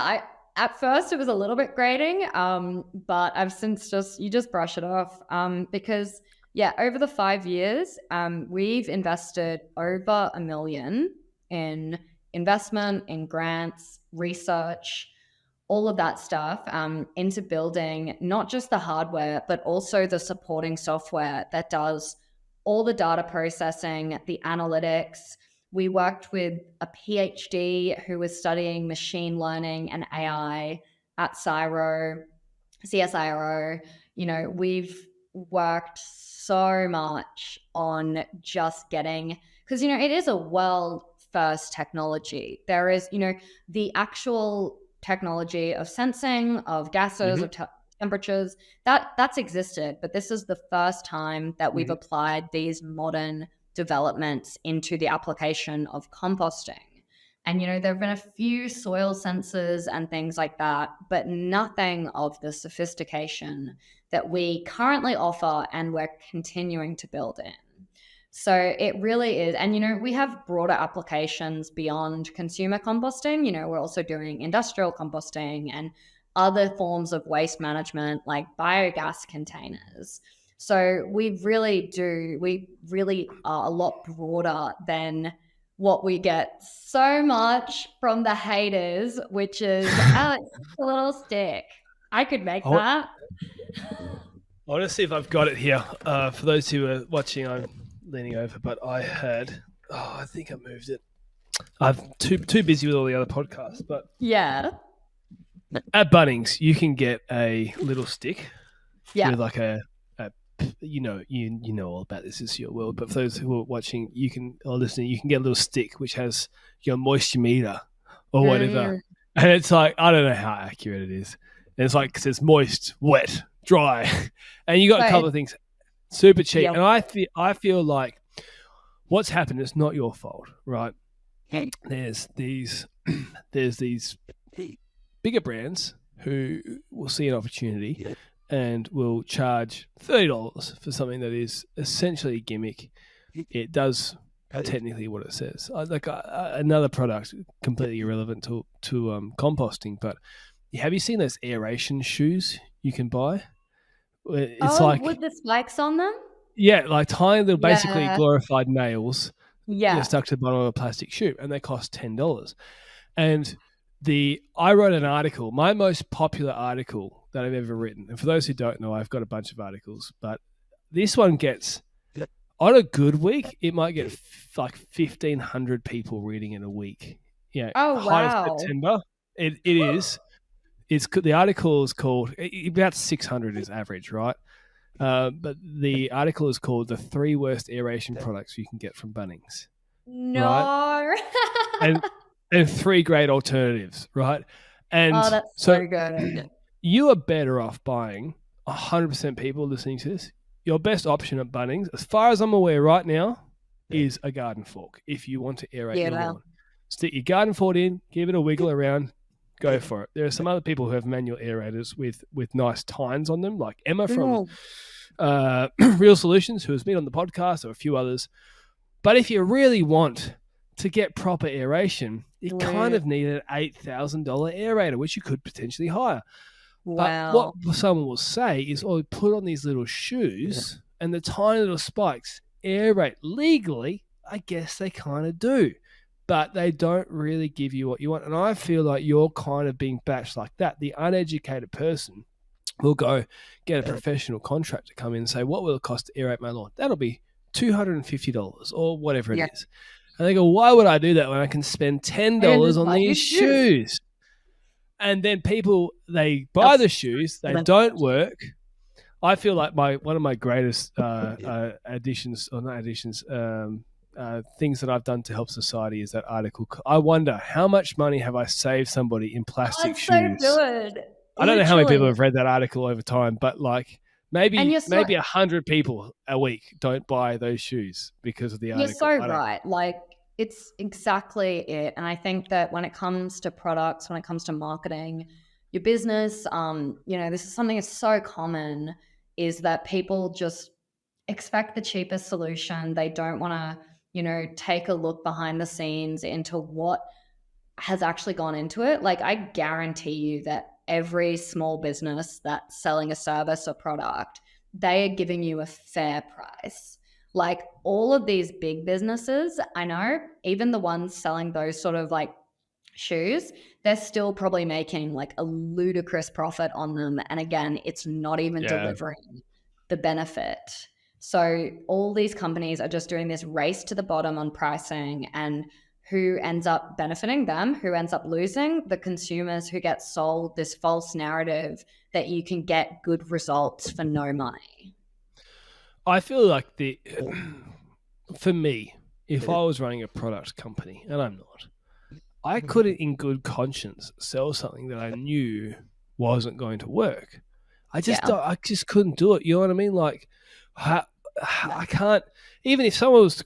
at first it was a little bit grating, but I've since you just brush it off because over the 5 years, we've invested over $1 million in investment, in grants, research, all of that stuff into building not just the hardware, but also the supporting software that does all the data processing, the analytics. We worked with a PhD who was studying machine learning and AI at CSIRO. We've worked so much on just getting, because, it is a world first technology. There is, the actual technology of sensing, of gases, of temperatures, that's existed, but this is the first time that we've applied these modern developments into the application of composting. And, there have been a few soil sensors and things like that, but nothing of the sophistication that we currently offer and we're continuing to build in. So it really is. And, we have broader applications beyond consumer composting. We're also doing industrial composting and other forms of waste management like biogas containers. So we really are a lot broader than what we get so much from the haters, which is, it's a little stick. I could make that. I want to see if I've got it here. For those who are watching, I'm leaning over, but I think I moved it. I'm too busy with all the other podcasts, but yeah. At Bunnings, you can get a little stick with like you know all about this. It's your world, but for those who are watching, or listening, you can get a little stick which has your moisture meter or whatever, and it's like, I don't know how accurate it is. And it's like, it says moist, wet, dry, and you got a couple of things, super cheap. Yep. And I feel like what's happened, it's not your fault, right? There's these bigger brands who will see an opportunity and will charge $30 for something that is essentially a gimmick. It does technically what it says. Another product completely irrelevant to composting, but have you seen those aeration shoes you can buy? It's with the spikes on them? Yeah, like tiny little, basically glorified nails. Yeah. Stuck to the bottom of a plastic shoe, and they cost $10. And I wrote an article, my most popular article that I've ever written. And for those who don't know, I've got a bunch of articles, but this one gets, on a good week, it might get like 1,500 people reading in a week. Yeah. Oh, wow. September. It is. The article is called, about 600 is average, right? But the article is called "The 3 Worst Aeration Products You Can Get from Bunnings." No. Right? and 3 great alternatives, right? And that's so good. You are better off buying 100% people listening to this. Your best option at Bunnings, as far as I'm aware right now, is a garden fork. If you want to aerate your lawn, stick your garden fork in, give it a wiggle around. Go for it. There are some other people who have manual aerators with nice tines on them, like Emma from Real Solutions, who has been on the podcast, or a few others. But if you really want to get proper aeration, you kind of need an $8,000 aerator, which you could potentially hire. Wow. But what someone will say is, put on these little shoes and the tiny little spikes aerate legally. I guess they kind of do. But they don't really give you what you want. And I feel like you're kind of being batched like that. The uneducated person will go get a professional contractor to come in and say, what will it cost to aerate my lawn? That'll be $250 or whatever it is. And they go, why would I do that when I can spend $10 on these shoes? And then people, they buy the shoes, they don't work. I feel like one of my greatest additions, or not additions, things that I've done to help society is that article. I wonder how much money have I saved somebody in plastic shoes? So good. I don't know how many people have read that article over time, but like maybe 100 people a week don't buy those shoes because of the article. You're so right. Like, it's exactly it. And I think that when it comes to products, when it comes to marketing, your business, this is something that's so common, is that people just expect the cheapest solution. They don't want to, take a look behind the scenes into what has actually gone into it. Like, I guarantee you that every small business that's selling a service or product, they are giving you a fair price. Like, all of these big businesses, I know, even the ones selling those sort of like shoes, they're still probably making like a ludicrous profit on them. And again, it's not even delivering the benefit. So all these companies are just doing this race to the bottom on pricing, and who ends up benefiting them? Who ends up losing? The consumers, who get sold this false narrative that you can get good results for no money. I feel like for me, if I was running a product company, and I'm not, I couldn't in good conscience sell something that I knew wasn't going to work. I just couldn't do it. You know what I mean? Like, I can't, even if someone was,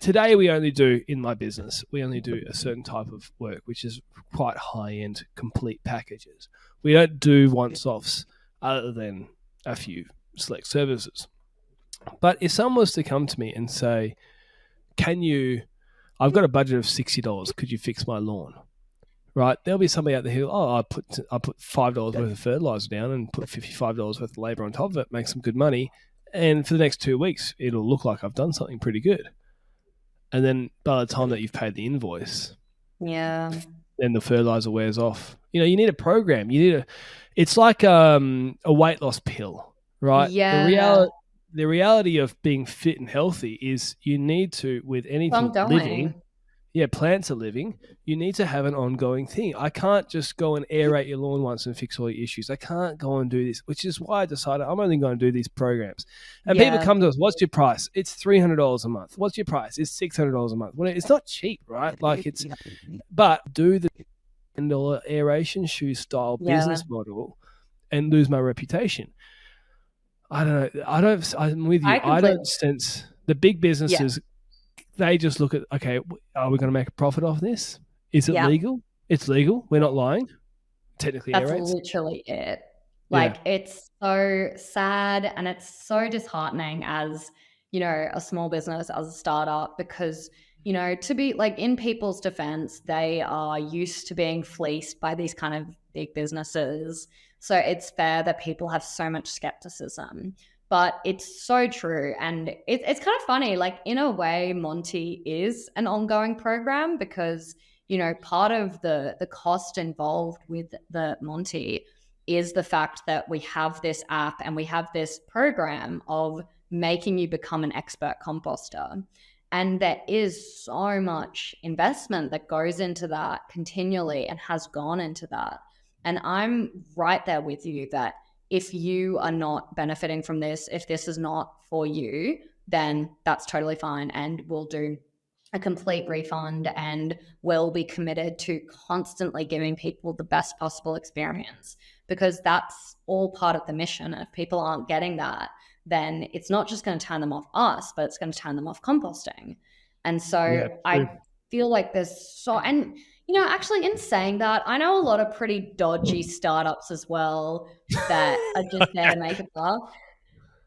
today we only do, in my business, we only do a certain type of work, which is quite high-end, complete packages. We don't do once-offs other than a few select services. But if someone was to come to me and say, I've got a budget of $60, could you fix my lawn? Right? There'll be somebody out there who, I put $5 worth of fertilizer down and put $55 worth of labor on top of it, make some good money. And for the next 2 weeks, it'll look like I've done something pretty good. And then by the time that you've paid the invoice, then the fertilizer wears off. You need a program. It's like a weight loss pill, right? Yeah. The reality of being fit and healthy is you need to, with anything living, plants are living, you need to have an ongoing thing. I can't just go and aerate your lawn once and fix all your issues. I can't go and do this, which is why I decided I'm only going to do these programs. And people come to us, what's your price? It's $300 a month. What's your price? It's $600 a month. Well, it's not cheap, right? But do the $10 aeration shoe style business model and lose my reputation. I don't know. I'm with you. I don't sense the big businesses. They just look at, okay, are we going to make a profit off this? Is it legal? It's legal. We're not lying. technically air That's rates. literally it. Yeah. Like, it's so sad and it's so disheartening as, you know, a small business, as a startup, because, you know, to be like, in people's defense, they are used to being fleeced by these kind of big businesses. So it's fair that people have so much skepticism. But it's so true. And it's kind of funny. Like, in a way, Monty is an ongoing program because, you know, part of the cost involved with the Monty is the fact that we have this app and we have this program of making you become an expert composter. And there is so much investment that goes into that continually and has gone into that. And I'm right there with you that if you are not benefiting from this, if this is not for you, then that's totally fine. And we'll do a complete refund and we'll be committed to constantly giving people the best possible experience, because that's all part of the mission. And if people aren't getting that, then it's not just going to turn them off us, but it's going to turn them off composting. And so I feel like there's so, and you know, actually in saying that, I know a lot of pretty dodgy startups as well that are just there to make a buck.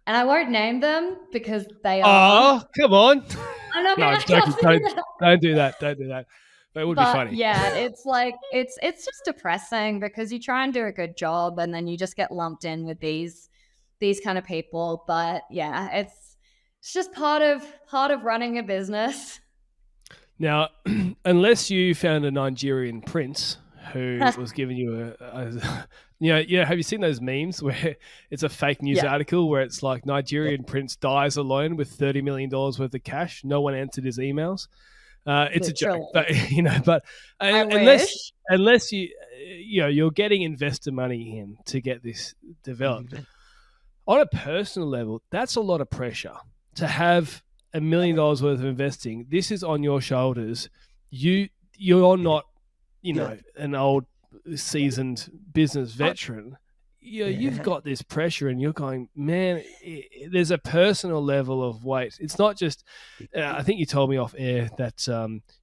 And I won't name them because they are. Oh, come on. I'm not No, going I'm to joking. that. Don't do that. Don't do that. But it would be funny. Yeah, it's like it's just depressing because you try and do a good job and then you just get lumped in with these kind of people. But yeah, it's just part of running a business. Now, unless you found a Nigerian prince who was giving you have you seen those memes where it's a fake news article where it's like Nigerian prince dies alone with $30 million worth of cash. No one answered his emails. It's literally a joke, but unless you're getting investor money in to get this developed on a personal level, that's a lot of pressure to have $1 million worth of investing. This is on your shoulders. You're not, an old seasoned business veteran. You've got this pressure and you're going, man, there's a personal level of weight. It's not just, I think you told me off air that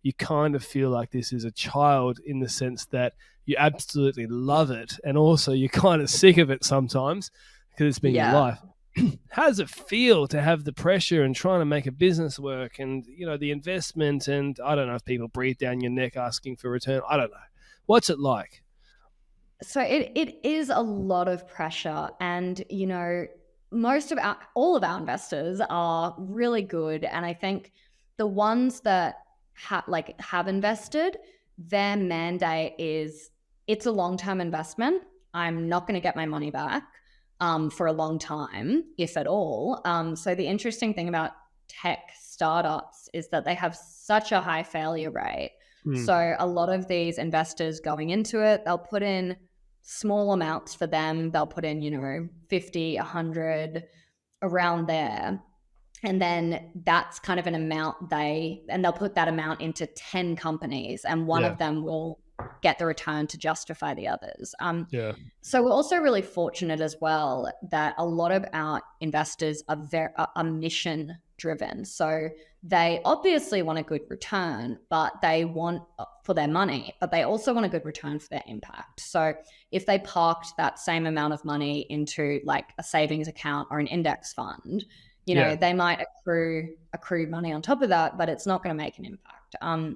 you kind of feel like this is a child in the sense that you absolutely love it. And also you're kind of sick of it sometimes because it's been your life. How does it feel to have the pressure and trying to make a business work and, the investment? And I don't know if people breathe down your neck asking for return. I don't know. What's it like? So it is a lot of pressure, and all of our investors are really good, and I think the ones that have invested, their mandate is it's a long-term investment. I'm not going to get my money back for a long time, if at all. So the interesting thing about tech startups is that they have such a high failure rate. So a lot of these investors going into it, they'll put in small amounts for them. They'll put in, 50, 100, around there. And then that's kind of an amount they'll put that amount into 10 companies and one of them will get the return to justify the others. So we're also really fortunate as well that a lot of our investors are mission driven. So they obviously want a good return, but they want for their money, but they also want a good return for their impact. So if they parked that same amount of money into like a savings account or an index fund, they might accrue money on top of that, but it's not going to make an impact.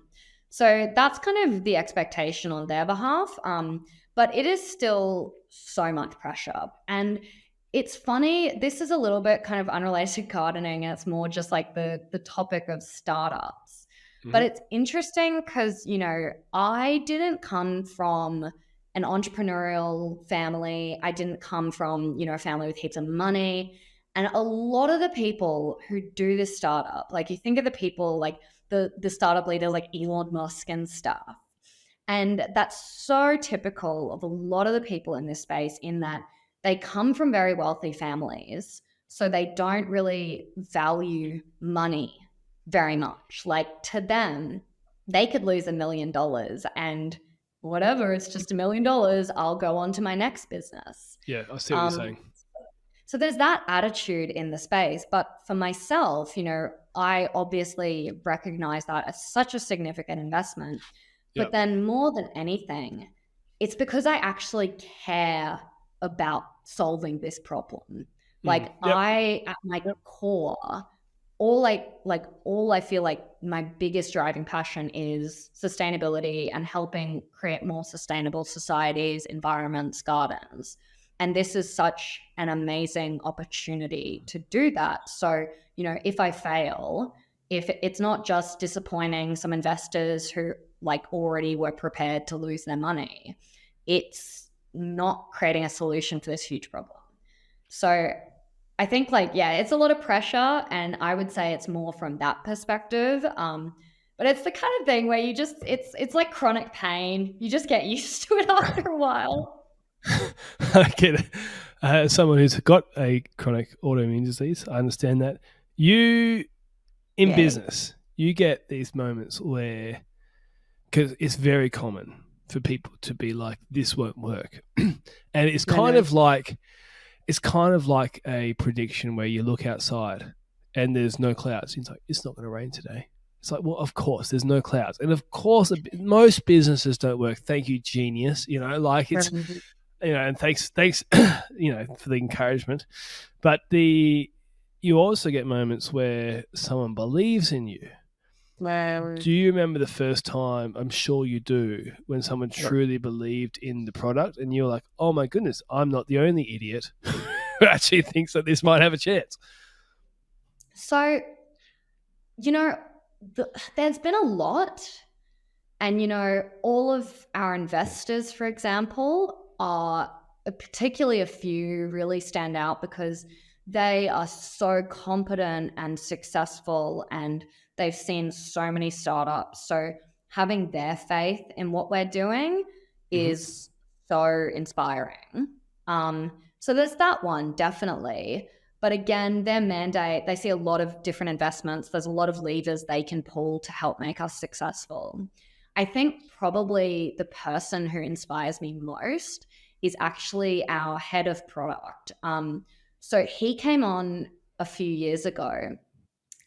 So that's kind of the expectation on their behalf. But it is still so much pressure. And it's funny, this is a little bit kind of unrelated to gardening, and it's more just like the topic of startups. But it's interesting because, I didn't come from an entrepreneurial family. I didn't come from, a family with heaps of money. And a lot of the people who do this startup, like you think of the people like the startup leader like Elon Musk and stuff. And that's so typical of a lot of the people in this space in that they come from very wealthy families. So they don't really value money very much. Like to them, they could lose $1 million and whatever, it's just $1 million. I'll go on to my next business. Yeah, I see what you're saying. So there's that attitude in the space. But for myself, I obviously recognize that as such a significant investment. But then more than anything, it's because I actually care about solving this problem. Like Yep. I, at my core, all I feel like my biggest driving passion is sustainability and helping create more sustainable societies, environments, gardens. And this is such an amazing opportunity to do that. So, if I fail, if it's not just disappointing some investors who like already were prepared to lose their money, it's not creating a solution for this huge problem. So I think it's a lot of pressure, and I would say it's more from that perspective. But it's the kind of thing where you just it's like chronic pain. You just get used to it after a while. I get it. As someone who's got a chronic autoimmune disease, I understand that. You, in business, you get these moments where, because it's very common for people to be like, this won't work. And it's kind of like a prediction where you look outside and there's no clouds. It's like, it's not going to rain today. It's like, well, of course, there's no clouds. And of course, most businesses don't work. Thank you, genius. It's, and thanks, for the encouragement. But you also get moments where someone believes in you. Do you remember the first time, I'm sure you do, when someone truly believed in the product and you're like, oh my goodness, I'm not the only idiot who actually thinks that this might have a chance? So, there's been a lot. And, all of our investors, for example, are particularly a few really stand out because they are so competent and successful, and they've seen so many startups. So having their faith in what we're doing is so inspiring. So there's that one, definitely. But again, their mandate, they see a lot of different investments. There's a lot of levers they can pull to help make us successful. I think probably the person who inspires me most is actually our head of product. So he came on a few years ago,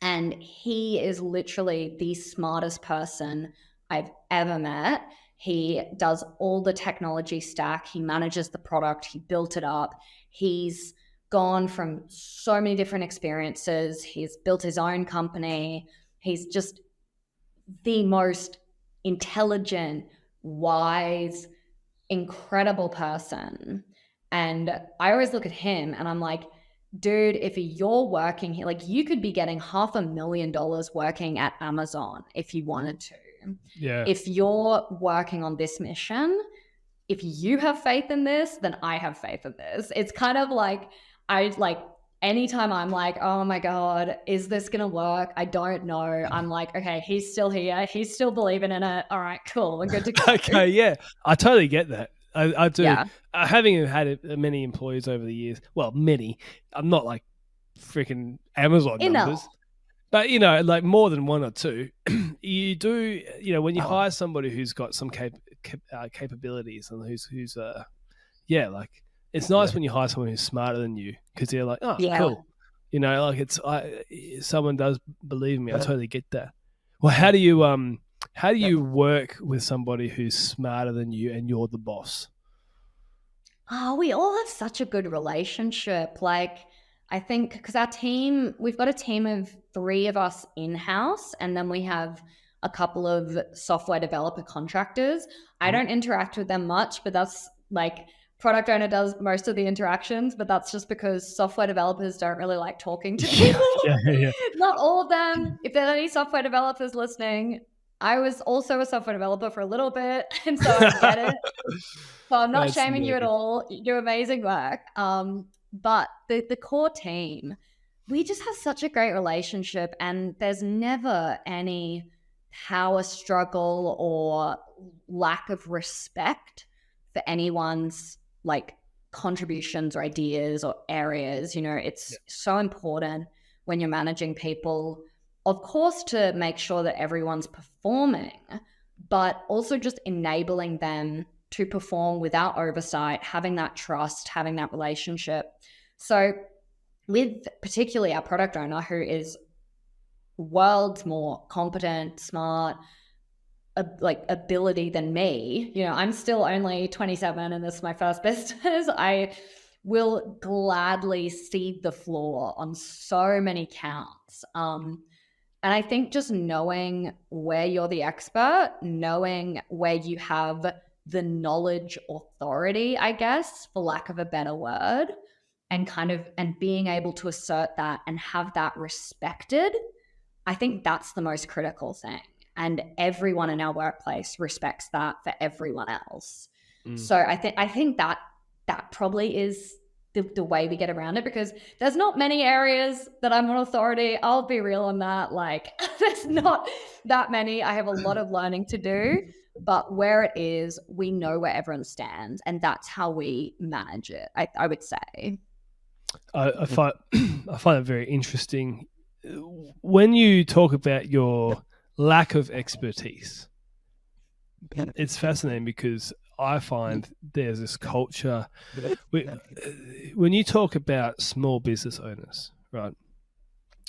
and he is literally the smartest person I've ever met. He does all the technology stack. He manages the product. He built it up. He's gone from so many different experiences. He's built his own company. He's just the most intelligent, wise, incredible person. And I always look at him and I'm like, dude, if you're working here, like you could be getting $500,000 working at Amazon if you wanted to. Yeah. If you're working on this mission, if you have faith in this, then I have faith in this. It's kind of like, anytime I'm like, oh my God, is this going to work? I don't know. I'm like, okay, he's still here. He's still believing in it. All right, cool. We're good to go. Okay, yeah. I totally get that. I do. Yeah. Having had many employees over the years, well, many. I'm not like freaking Amazon numbers. But, like more than one or two, you do, when you hire somebody who's got some capabilities and who's it's nice when you hire someone who's smarter than you, because they're like, oh, cool. Someone does believe in me. I totally get that. Well, how do you work with somebody who's smarter than you and you're the boss? Oh, we all have such a good relationship. Like, I think because we've got a team of 3 of us in-house, and then we have a couple of software developer contractors. I don't interact with them much, but that's like product owner does most of the interactions, but that's just because software developers don't really like talking to people. Yeah. Not all of them. If there are any software developers listening, I was also a software developer for a little bit, and so I get it. So I'm not shaming you at all. You do amazing work. But the core team, we just have such a great relationship, and there's never any power struggle or lack of respect for anyone's like contributions or ideas or areas. It's so important when you're managing people, of course, to make sure that everyone's performing, but also just enabling them to perform without oversight, having that trust, having that relationship. So with particularly our product owner, who is worlds more competent, smart, ability than me. You know, I'm still only 27 and this is my first business. I will gladly cede the floor on so many counts. And I think just knowing where you're the expert, knowing where you have the knowledge authority, I guess, for lack of a better word, and being able to assert that and have that respected, I think that's the most critical thing. And everyone in our workplace respects that for everyone else. So I think that probably is the way we get around it, because there's not many areas that I'm an authority. I'll be real on that. Like, there's not that many. I have a lot of learning to do, but where it is, we know where everyone stands, and that's how we manage it, I would say. I find it very interesting when you talk about your lack of expertise. It's fascinating because I find there's this culture. When you talk about small business owners, right?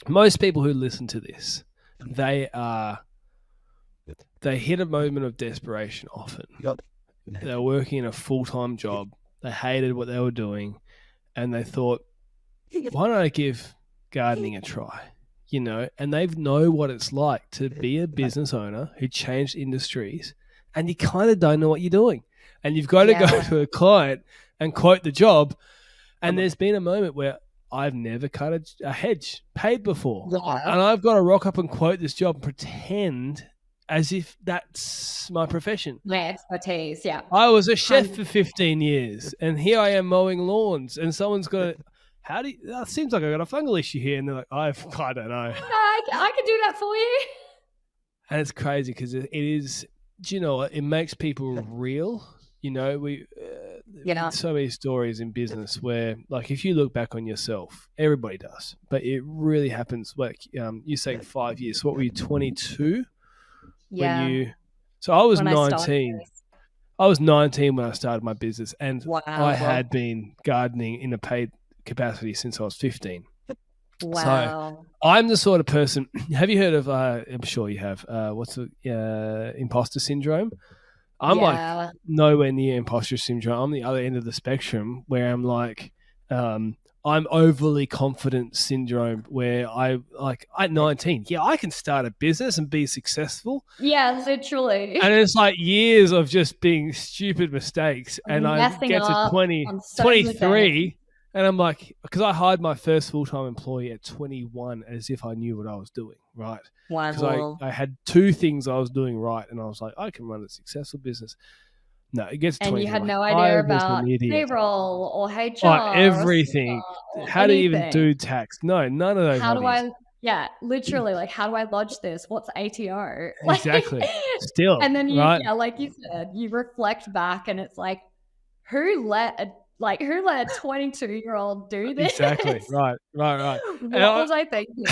Most people who listen to this, they hit a moment of desperation often. They're working in a full-time job. They hated what they were doing, and they thought, why don't I give gardening a try? You know, and they know what it's like to be a business owner who changed industries, and you kind of don't know what you're doing. And you've got to go to a client and quote the job. And there's been a moment where I've never cut a hedge paid before. And I've got to rock up and quote this job and pretend as if that's my profession. My expertise, yeah. I was a chef for 15 years, and here I am mowing lawns, and someone's got it seems like I got a fungal issue here. And they're like, I don't know. I can do that for you. And it's crazy because it is, do you know what? It makes people real. You know, we so many stories in business where, like, if you look back on yourself, everybody does, but it really happens. Like, you say 5 years. So what were you, 22? Yeah. So I was 19. I was 19 when I started my business, and I had been gardening in a paid capacity since I was 15. Wow. So I'm the sort of person, have you heard of, I'm sure you have, what's the imposter syndrome? I'm like nowhere near imposter syndrome. I'm the other end of the spectrum where I'm like, I'm overly confident syndrome where at 19, I can start a business and be successful. Yeah, literally. And it's like years of just being stupid mistakes. And I get to 23 and I'm like, because I hired my first full-time employee at 21 as if I knew what I was doing, right? Wow. Because I had two things I was doing right, and I was like, I can run a successful business. No, it gets 20. And you had no idea about payroll or HR. Everything. How to even do tax. No, none of those. Literally, like, how do I lodge this? What's ATO? Exactly. Still. And then right? Like you said, you reflect back and it's like, who let a 22-year-old do this? Exactly. Right. What was I thinking?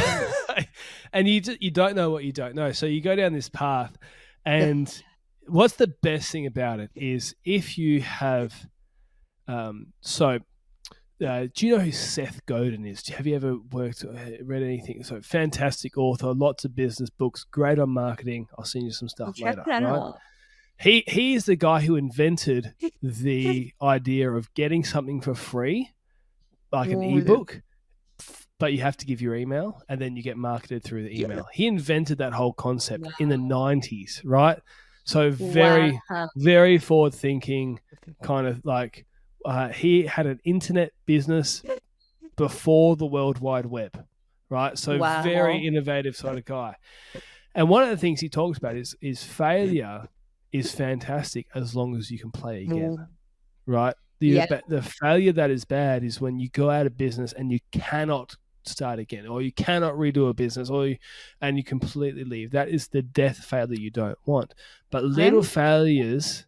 And you don't know what you don't know. So you go down this path, and what's the best thing about it is if you have, do you know who Seth Godin is? Have you ever read anything? So fantastic author, lots of business books, great on marketing. I'll send you some stuff later. Right? He is the guy who invented the idea of getting something for free, like an ebook, but you have to give your email and then you get marketed through the email. He invented that whole concept in the 90s, right? So very, very forward thinking, kind of like he had an internet business before the World Wide Web, right? So very innovative sort of guy. And one of the things he talks about is failure is fantastic as long as you can play again, right? The failure that is bad is when you go out of business and you cannot start again, or you cannot redo a business, and you completely leave. That is the death failure you don't want. But little failures,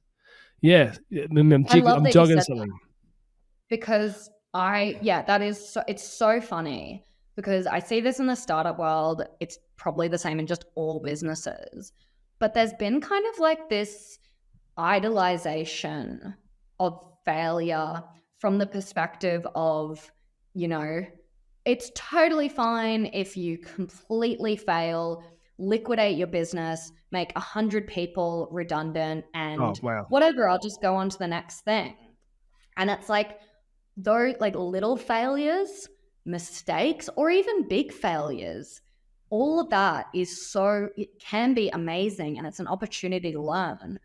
I'm jogging something. Because it's so funny because I see this in the startup world. It's probably the same in just all businesses. But there's been kind of like this idolization of failure from the perspective of, it's totally fine if you completely fail. liquidate your business, make 100 people redundant, and wow. whatever, I'll just go on to the next thing. And it's like those like little failures, mistakes, or even big failures, all of that is it can be amazing, and it's an opportunity to learn,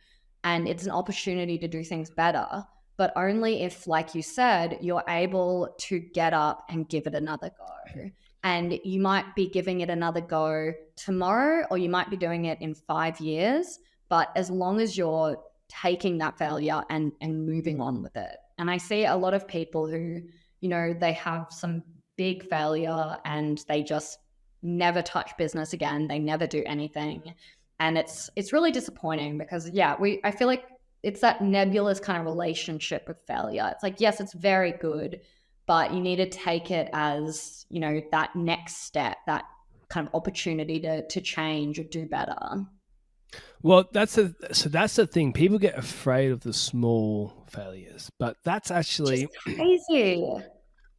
and it's an opportunity to do things better, but only if, like you said, you're able to get up and give it another go. And you might be giving it another go tomorrow, or you might be doing it in 5 years, but as long as you're taking that failure and moving on with it. And I see a lot of people who, they have some big failure and they just never touch business again. They never do anything. And it's really disappointing because, I feel like it's that nebulous kind of relationship with failure. It's like, yes, it's very good, but you need to take it as, that next step, that kind of opportunity to change or do better. Well, that's the thing. People get afraid of the small failures, but that's actually crazy.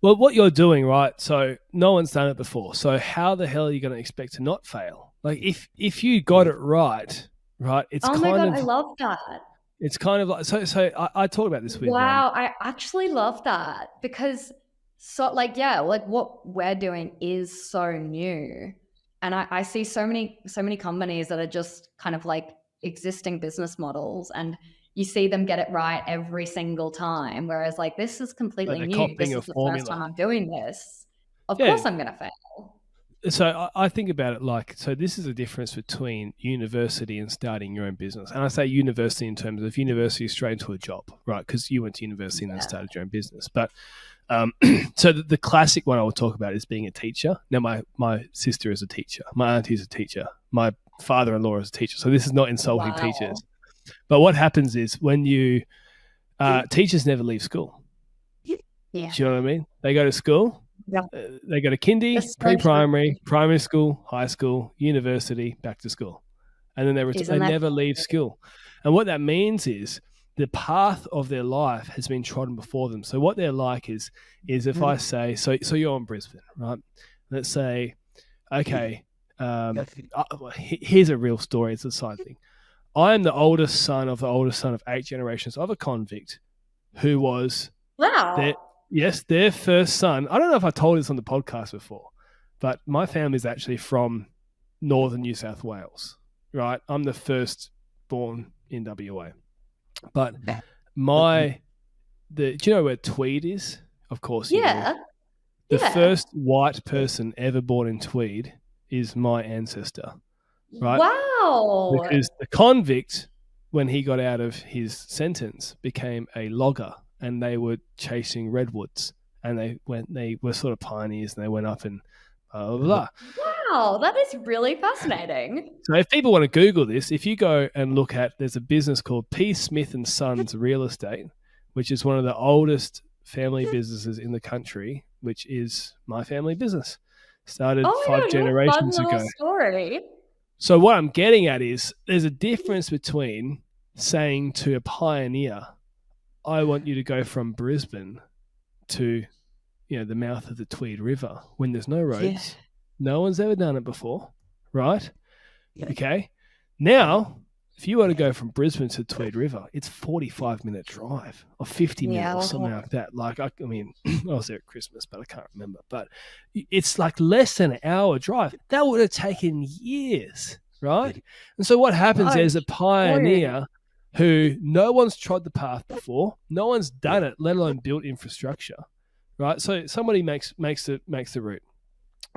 Well, what you're doing, right? So no one's done it before. So how the hell are you going to expect to not fail? Like if you got it right, it's oh my God, I love that. It's kind of like so. I talk about this with. Wow, I actually love that because what we're doing is so new. And I see so many companies that are just kind of like existing business models, and you see them get it right every single time. Whereas like, this is completely new. This is the first time I'm doing this. Of course I'm going to fail. So I think about it like, so this is the difference between university and starting your own business. And I say university in terms of university straight into a job, right? Because you went to university and then started your own business. But so the classic one I will talk about is being a teacher. Now, my sister is a teacher. My auntie is a teacher. My father-in-law is a teacher. So this is not insulting teachers. But what happens is when you teachers never leave school. Yeah. Do you know what I mean? They go to school. Yeah. They go to kindy, pre-primary, primary school, high school, university, back to school. And then they never leave school. And what that means is the path of their life has been trodden before them. So what they're like is if I say, so you're in Brisbane, right? Let's say, okay, here's a real story. It's a side thing. I am the oldest son of 8 generations of a convict who was their first son. I don't know if I told this on the podcast before, but my family is actually from northern New South Wales, right? I'm the first born in WA. But do you know where Tweed is? Of course you do. The first white person ever born in Tweed is my ancestor, right? Wow. Because the convict, when he got out of his sentence, became a logger, and they were chasing redwoods, and they were sort of pioneers, and they went up and blah, blah, blah. Wow, that is really fascinating. So if people want to Google this, if you go and look at, there's a business called P. Smith and Sons Real Estate, which is one of the oldest family businesses in the country, which is my family business. Started 5 generations ago. Story. So what I'm getting at is there's a difference between saying to a pioneer, I want you to go from Brisbane to, the mouth of the Tweed River when there's no roads. Yeah. No one's ever done it before, right? Yeah. Okay. Now, if you want to go from Brisbane to Tweed River, it's 45-minute drive or 50 minutes or something like that. Like, I mean, I was there at Christmas, but I can't remember. But it's like less than an hour drive. That would have taken years, right? And so what happens is a pioneer who no one's trod the path before, no one's done it, let alone built infrastructure, right? So somebody makes the route.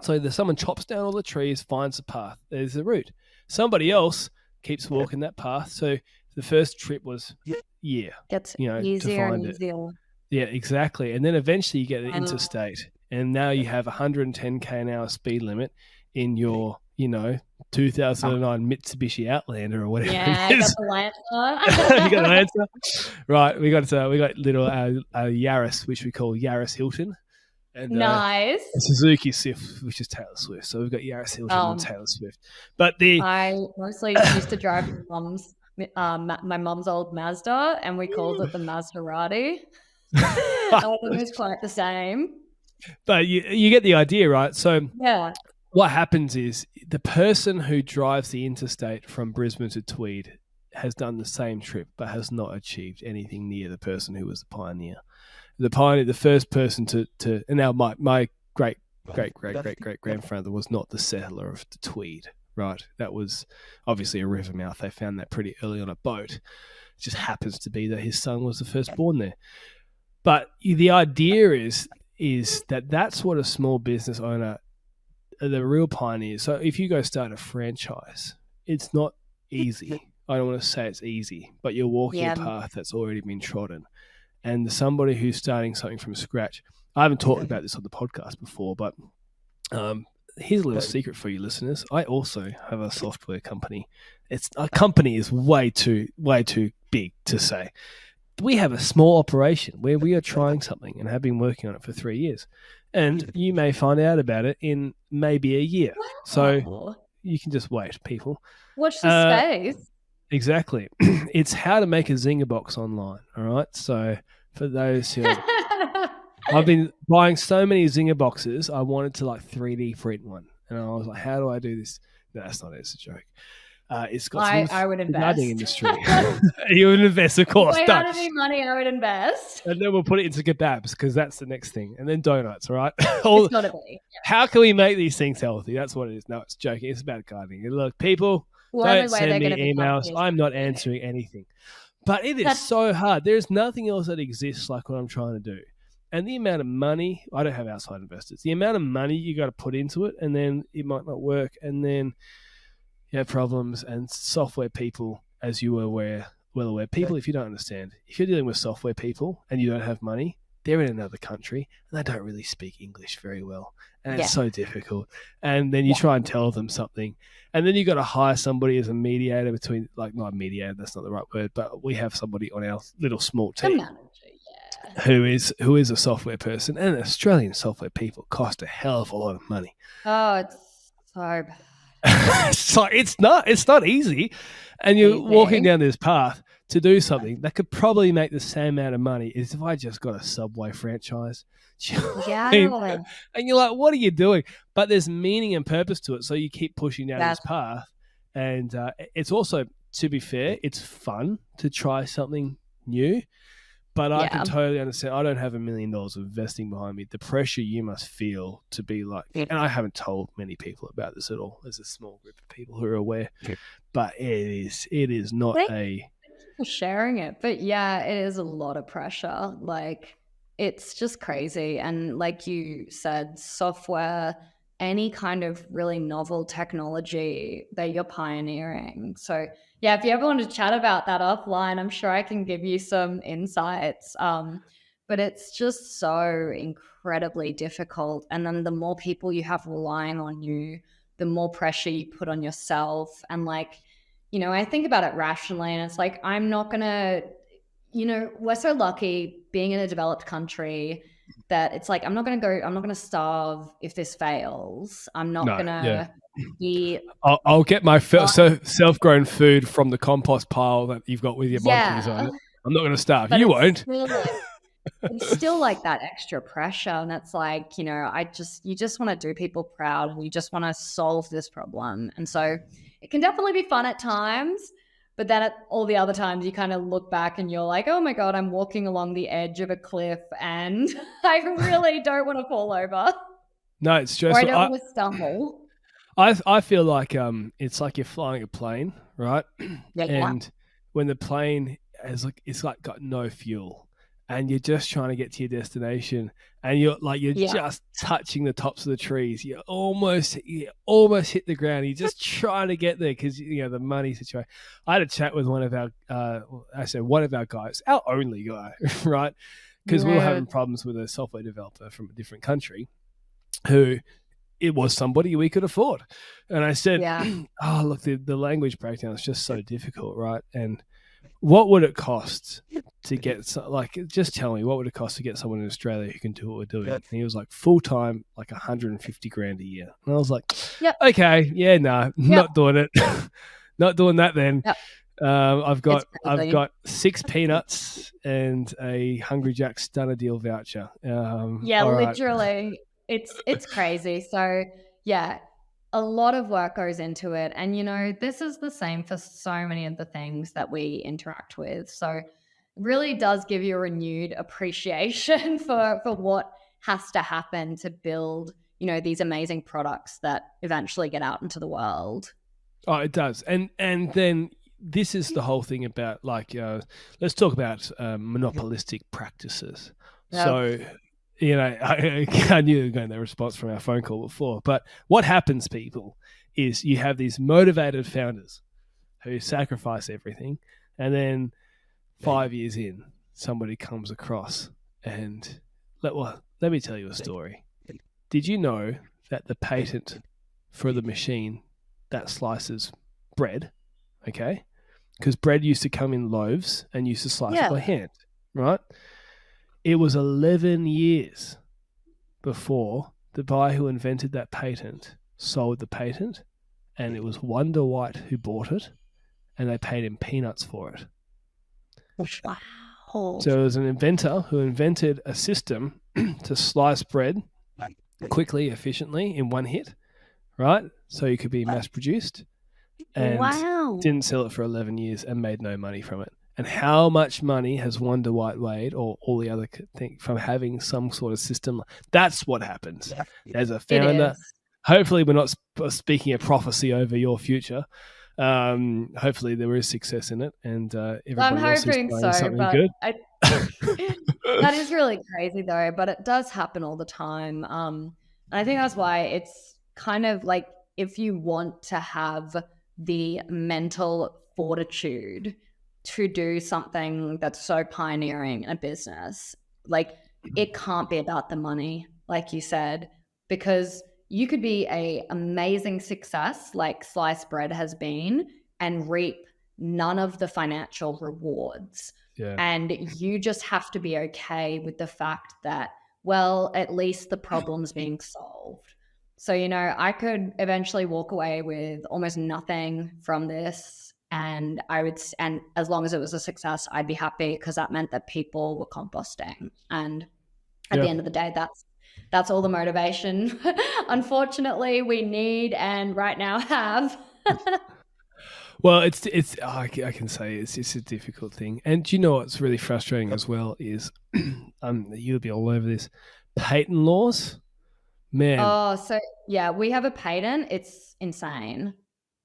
So someone chops down all the trees, finds the path. There's the route. Somebody else keeps walking that path. So the first trip was gets easier and easier. Yeah, exactly. And then eventually you get the interstate, and now you have 110k an hour speed limit in your 2009 Mitsubishi Outlander or whatever. Yeah, it is. I got the Lancer. You got the Lancer, right? We got little Yaris, which we call Yaris Hilton. And, nice. Suzuki Swift, which is Taylor Swift. So we've got Yaris Hilton and Taylor Swift. But I mostly used to drive my mum's old Mazda, and we called it the Maserati. It was quite the same. But you get the idea, right? So what happens is the person who drives the interstate from Brisbane to Tweed has done the same trip but has not achieved anything near the person who was the pioneer. The first person to and now my great grandfather was not the settler of the Tweed, right? That was obviously a river mouth. They found that pretty early on a boat. It just happens to be that his son was the first born there. But the idea is that that's what a small business owner, the real pioneers. So if you go start a franchise, it's not easy. I don't want to say it's easy, but you're walking a path that's already been trodden. And somebody who's starting something from scratch, I haven't talked about this on the podcast before, but here's a little secret for you listeners. I also have a software company. A company is way too big to say. We have a small operation where we are trying something and have been working on it for 3 years. And you may find out about it in maybe a year. So you can just wait, people. Watch the space. Exactly. It's how to make a Zinger box online. All right. So for those who I've been buying so many Zinger boxes, I wanted to 3D print one. And I was like, how do I do this? No, that's not it. It's a joke. It's got I would invest. Gardening industry. You would invest, of course. If I had any money, I would invest. And then we'll put it into kebabs because that's the next thing. And then donuts, all right? It's got to be. Yeah. How can we make these things healthy? That's what it is. No, it's joking. It's about gardening. And look, people, don't send me emails. I'm not answering anything. But it is so hard. There's nothing else that exists like what I'm trying to do. And the amount of money, I don't have outside investors, the amount of money you got to put into it, and then it might not work. And then you have problems. And software people, as you are well aware, people, if you don't understand, if you're dealing with software people and you don't have money, they're in another country and they don't really speak English very well. And it's so difficult. And then you try and tell them something. And then you got to hire somebody as a mediator between, not mediator, that's not the right word, but we have somebody on our little small team who is a software person. And Australian software people cost a hell of a lot of money. Oh, it's so bad. So it's not easy. And you're walking down this path to do something that could probably make the same amount of money as if I just got a Subway franchise. And you're like, what are you doing? But there's meaning and purpose to it. So you keep pushing down this path. And it's also, to be fair, it's fun to try something new. But I can totally understand. I don't have $1 million of investing behind me. The pressure you must feel to be like, and I haven't told many people about this at all. There's a small group of people who are aware, but it is not for sharing it. But yeah, it is a lot of pressure. It's just crazy. And like you said, software, any kind of really novel technology that you're pioneering. So yeah, if you ever want to chat about that offline, I'm sure I can give you some insights. But it's just so incredibly difficult. And then the more people you have relying on you, the more pressure you put on yourself. And I think about it rationally, and it's like, I'm not going to, we're so lucky being in a developed country that it's like, I'm not going to starve if this fails. I'm not going to be... I'll get my self-grown food from the compost pile that you've got with your monkeys on it. I'm not going to starve. But you won't. It's still that extra pressure. And it's like, you just want to do people proud and you just want to solve this problem. And so it can definitely be fun at times. But then at all the other times you kind of look back and you're like, oh my God, I'm walking along the edge of a cliff and I really don't want to fall over. No, it's stressful. Or I don't want to stumble. I feel like it's like you're flying a plane, right? Yeah. When the plane it's got no fuel and you're just trying to get to your destination and you're just touching the tops of the trees. You almost hit the ground. You're just trying to get there because the money situation. I had a chat with one of our guys, our only guy, right? Because we were having problems with a software developer from a different country who it was somebody we could afford. And I said, oh, look, the language breakdown is just so difficult, right? And what would it cost to get, just tell me, what would it cost to get someone in Australia who can do what we're doing? And he was like, full-time, $150,000 a year. And I was like, okay, not doing it. Not doing that then. Yep. I've got 6 peanuts and a Hungry Jack's Stunner Deal voucher. Literally. It's crazy. So yeah, a lot of work goes into it. And, this is the same for so many of the things that we interact with. So it really does give you a renewed appreciation for what has to happen to build, these amazing products that eventually get out into the world. Oh, it does. And then this is the whole thing about let's talk about monopolistic practices. Yep. So, I knew you were going to response from our phone call before, but what happens, people, is you have these motivated founders who sacrifice everything, and then 5 years in, somebody comes across and let me tell you a story. Did you know that the patent for the machine that slices bread, okay? Because bread used to come in loaves and used to slice it by hand, right? It was 11 years before the guy who invented that patent sold the patent, and it was Wonder White who bought it, and they paid him peanuts for it. Wow. So it was an inventor who invented a system to slice bread quickly, efficiently, in one hit, right? So it could be mass produced, and didn't sell it for 11 years and made no money from it. And how much money has Wonder White made, or all the other thing, from having some sort of system? That's what happens. As a founder, hopefully we're not speaking a prophecy over your future. Hopefully there is success in it, and everybody else is doing something good. That is really crazy though, but it does happen all the time. And I think that's why it's kind of like, if you want to have the mental fortitude to do something that's so pioneering in a business, like, it can't be about the money, like you said, because you could be a amazing success like sliced bread has been and reap none of the financial rewards. Yeah. And you just have to be okay with the fact that, well, at least the problem's being solved. So, I could eventually walk away with almost nothing from this. And and as long as it was a success, I'd be happy, because that meant that people were composting. And at the end of the day, that's all the motivation, unfortunately, we need and right now have. Well, it's I can say it's a difficult thing. And do you know what's really frustrating as well is, you'll be all over this, patent laws, man. Oh, so yeah, we have a patent. It's insane.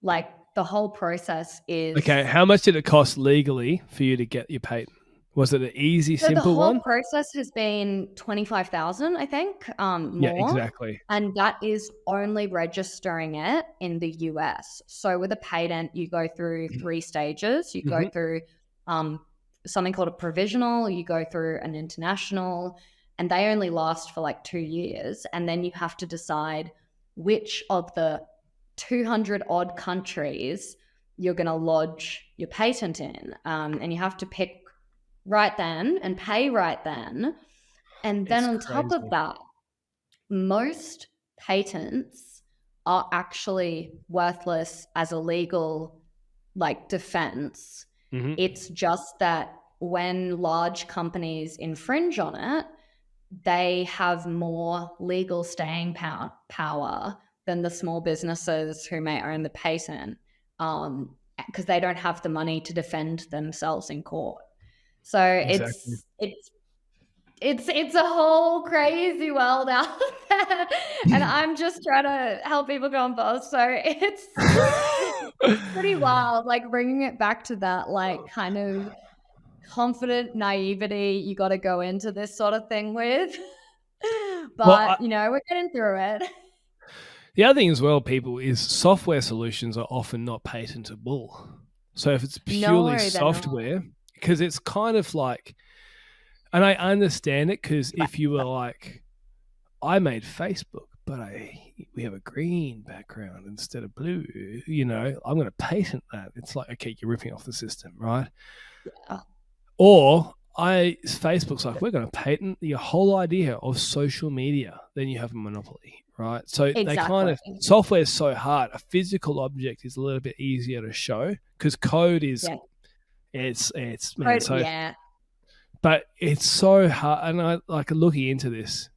Like, the whole process is... Okay, how much did it cost legally for you to get your patent? Was it an easy, simple one? The whole process has been 25,000, I think, more. Yeah, exactly. And that is only registering it in the US. So with a patent, you go through 3 stages. You go through something called a provisional, you go through an international, and they only last for like 2 years. And then you have to decide which of the 200 odd countries you're going to lodge your patent in. And you have to pick right then and pay right then. And then on top of that, most patents are actually worthless as a legal defense. It's just that when large companies infringe on it, they have more legal staying power than the small businesses who may own the patent, because they don't have the money to defend themselves in court. So it's a whole crazy world out there, and I'm just trying to help people compost. So it's pretty wild, like bringing it back to that kind of confident naivety you got to go into this sort of thing with. But we're getting through it. The other thing as well, people, is software solutions are often not patentable. So if it's purely software, because it's kind of like, and I understand it, because if you were like, I made Facebook, but we have a green background instead of blue, I'm going to patent that. It's like, okay, you're ripping off the system, right? Yeah. Or Facebook's like, we're going to patent your whole idea of social media. Then you have a monopoly, right? So they kind of, software is so hard. A physical object is a little bit easier to show, because code is, but it's so hard. And I looking into this.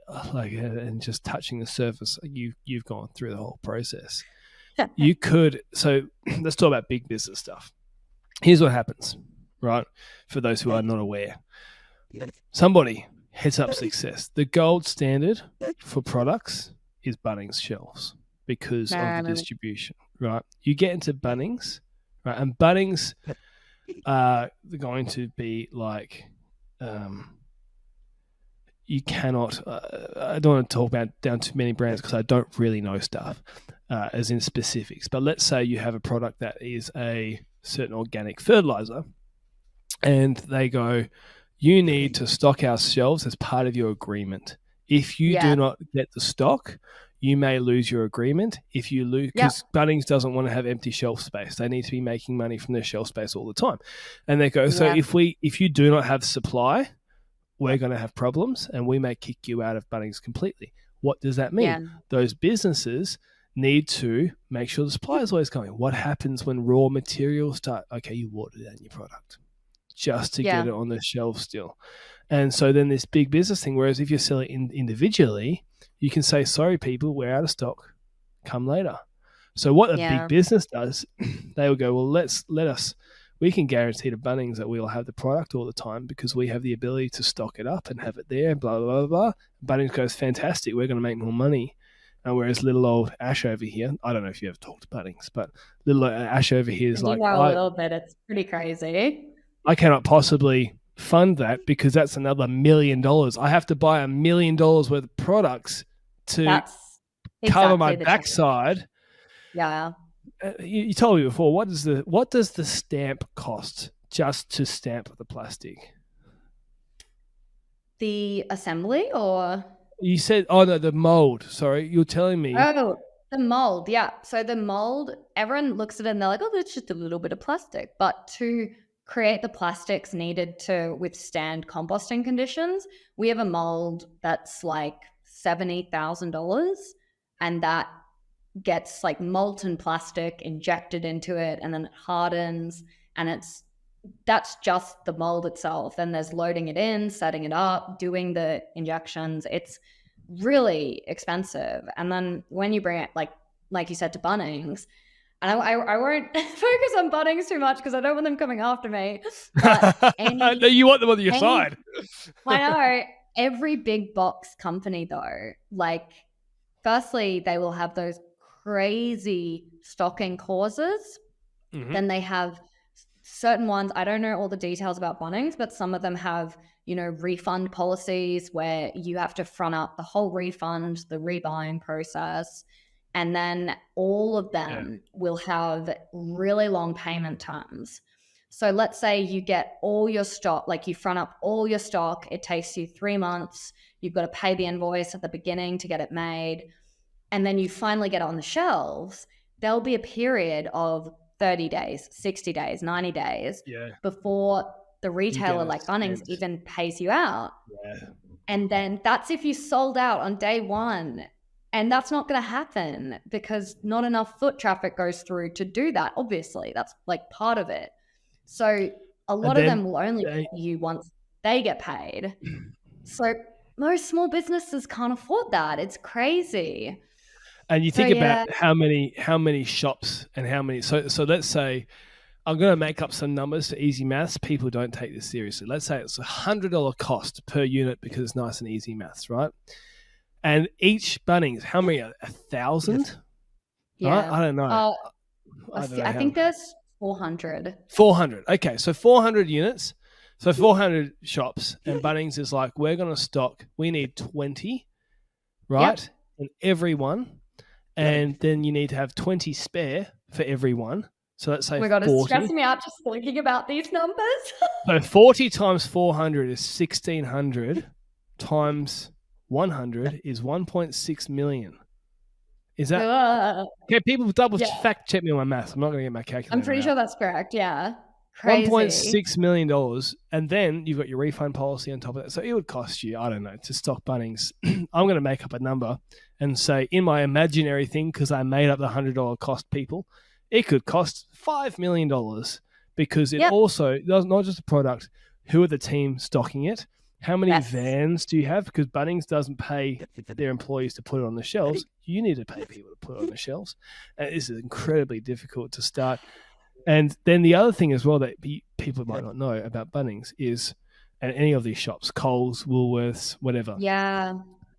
and just touching the surface, you've gone through the whole process. You could. So let's talk about big business stuff. Here's what happens, right? For those who are not aware, somebody heads up success. The gold standard for products is Bunnings shelves because of the distribution, right? You get into Bunnings, right? And Bunnings are going to be like, you cannot, I don't want to talk about down too many brands because I don't really know stuff as in specifics. But let's say you have a product that is a certain organic fertilizer and they go, you need to stock our shelves as part of your agreement. If you do not get the stock, you may lose your agreement. If you lose, because Bunnings doesn't want to have empty shelf space. They need to be making money from their shelf space all the time. And they go, so if you do not have supply, we're going to have problems and we may kick you out of Bunnings completely. What does that mean? Yeah. Those businesses need to make sure the supply is always going. What happens when raw materials start? Okay, you water down your product just to get it on the shelf still. And so then this big business thing, whereas if you're selling individually, you can say, sorry, people, we're out of stock. Come later. So what a big business does, they will go, well, let us, we can guarantee to Bunnings that we'll have the product all the time because we have the ability to stock it up and have it there, blah, blah, blah, blah. Bunnings goes, fantastic, we're going to make more money. Whereas little old Ash over here, I don't know if you ever talked to Bunnings, but little Ash over here is like, a little bit. It's pretty crazy. I cannot possibly fund that because that's another $1 million. I have to buy $1 million worth of products to cover my backside. Yeah. You told me before. What does the stamp cost just to stamp the plastic? The assembly or? You said, the mold. Sorry, you're telling me. Oh, the mold. Yeah. So the mold, everyone looks at it and they're like, oh, that's just a little bit of plastic. But to create the plastics needed to withstand composting conditions, we have a mold that's like $70,000 and that gets like molten plastic injected into it and then it hardens and that's just the mold itself. Then there's loading it in, setting it up, doing the injections. It's really expensive. And then when you bring it like you said to Bunnings, and I won't focus on Bunnings too much because I don't want them coming after me. But no, you want them on your side. I know. Every big box company though, like firstly, they will have those crazy stocking clauses. Mm-hmm. Then they have certain ones, I don't know all the details about Bunnings, but some of them have, refund policies where you have to front up the whole refund, the rebuying process. And then all of them will have really long payment terms. So let's say you get all your stock, like you front up all your stock. It takes you 3 months. You've got to pay the invoice at the beginning to get it made. And then you finally get it on the shelves. There'll be a period of 30 days, 60 days, 90 days before the retailer like Bunnings even pays you out. Yeah. And then that's if you sold out on day one. And that's not going to happen because not enough foot traffic goes through to do that. Obviously, that's like part of it. So a lot of them will only pay you once they get paid. So most small businesses can't afford that. It's crazy. And you think about how many shops and how many. So let's say I'm going to make up some numbers for easy maths. People don't take this seriously. Let's say it's $100 cost per unit because it's nice and easy maths, right? And each Bunnings, how many? 1,000? Yeah. Right? I don't know. I think there's 400. 400. Okay, so 400 units. So 400 shops. And Bunnings is like, we're going to stock, we need 20, right? Yep. In every one. And then you need to have 20 spare for every one. So let's say 40. Oh my God, it's stressing me out just thinking about these numbers. So 40 times 400 is 1,600 times 100 is 1.6 million. Is that okay? People double fact check me on my maths. I'm not going to get my calculator. I'm pretty sure that's correct. Yeah, crazy. $1.6 million, and then you've got your refund policy on top of that. So it would cost you, I don't know, to stock Bunnings. I'm going to make up a number and say in my imaginary thing because I made up the $100 cost. People, it could cost $5 million because it also does not just a product. Who are the team stocking it? How many Yes. vans do you have? Because Bunnings doesn't pay their employees to put it on the shelves. You need to pay people to put it on the shelves. And this is incredibly difficult to start. And then the other thing as well that people might not know about Bunnings is, and any of these shops, Coles, Woolworths, whatever, Yeah.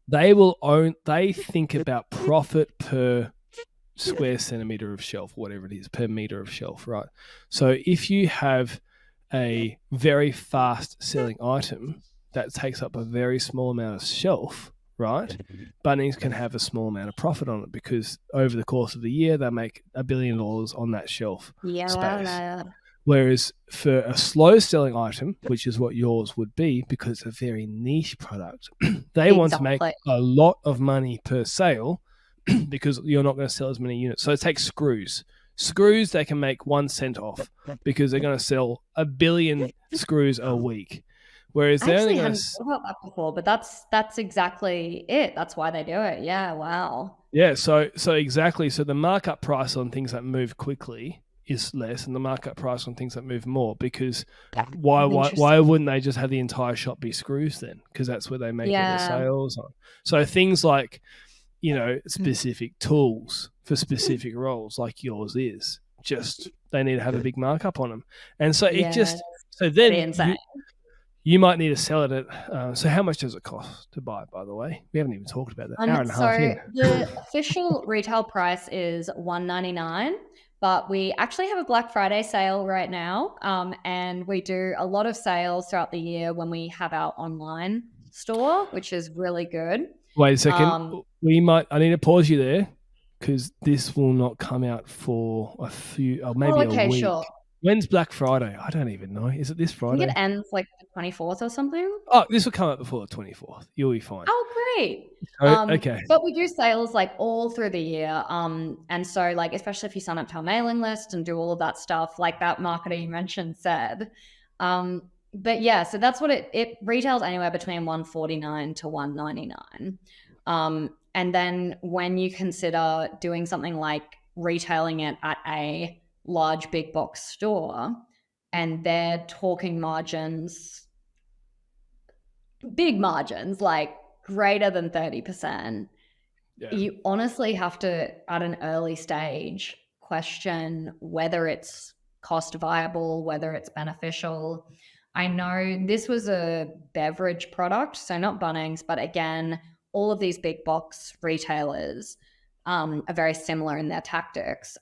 they think about profit per square centimeter of shelf, whatever it is, per meter of shelf, right? So if you have a very fast selling item that takes up a very small amount of shelf, right? Bunnings can have a small amount of profit on it because over the course of the year, they make $1 billion on that shelf space. Whereas for a slow selling item, which is what yours would be, because it's a very niche product, they want to make a lot of money per sale because you're not going to sell as many units. So take screws. Screws, they can make 1 cent off because they're going to sell 1 billion screws a week. Whereas I actually hadn't thought about that before, but that's exactly it. That's why they do it. Yeah, wow. Yeah, so exactly. So the markup price on things that move quickly is less, and the markup price on things that move more, because why wouldn't they just have the entire shop be screws then? Because that's where they make all their sales on. So things like, specific tools for specific roles like yours is, just they need to have a big markup on them. And so you might need to sell it at, so how much does it cost to buy, by the way? We haven't even talked about that. Hour and a half in. The official retail price is $199, but we actually have a Black Friday sale right now. And we do a lot of sales throughout the year when we have our online store, which is really good. Wait a second. I need to pause you there because this will not come out for a few, maybe a week. Sure. When's Black Friday? I don't even know. Is it this Friday? I think it ends like the 24th or something. Oh, this will come out before the 24th. You'll be fine. Oh, great. Okay. But we do sales like all through the year. And so like, especially if you sign up to our mailing list and do all of that stuff, like that marketer you mentioned said. But yeah, so that's what it retails anywhere between $149 to $199. And then when you consider doing something like retailing it at a large big box store and they're talking big margins, like greater than 30%, you honestly have to, at an early stage, question whether it's cost viable, whether it's beneficial. I know this was a beverage product, so not Bunnings, but again, all of these big box retailers are very similar in their tactics.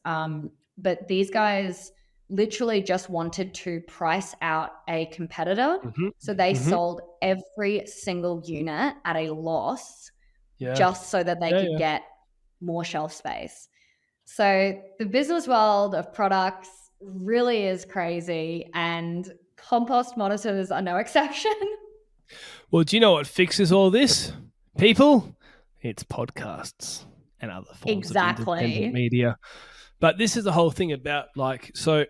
But these guys literally just wanted to price out a competitor. Mm-hmm. So they sold every single unit at a loss just so that they could get more shelf space. So the business world of products really is crazy, and compost monitors are no exception. Well, do you know what fixes all this, people? It's podcasts and other forms of independent media. But this is the whole thing about so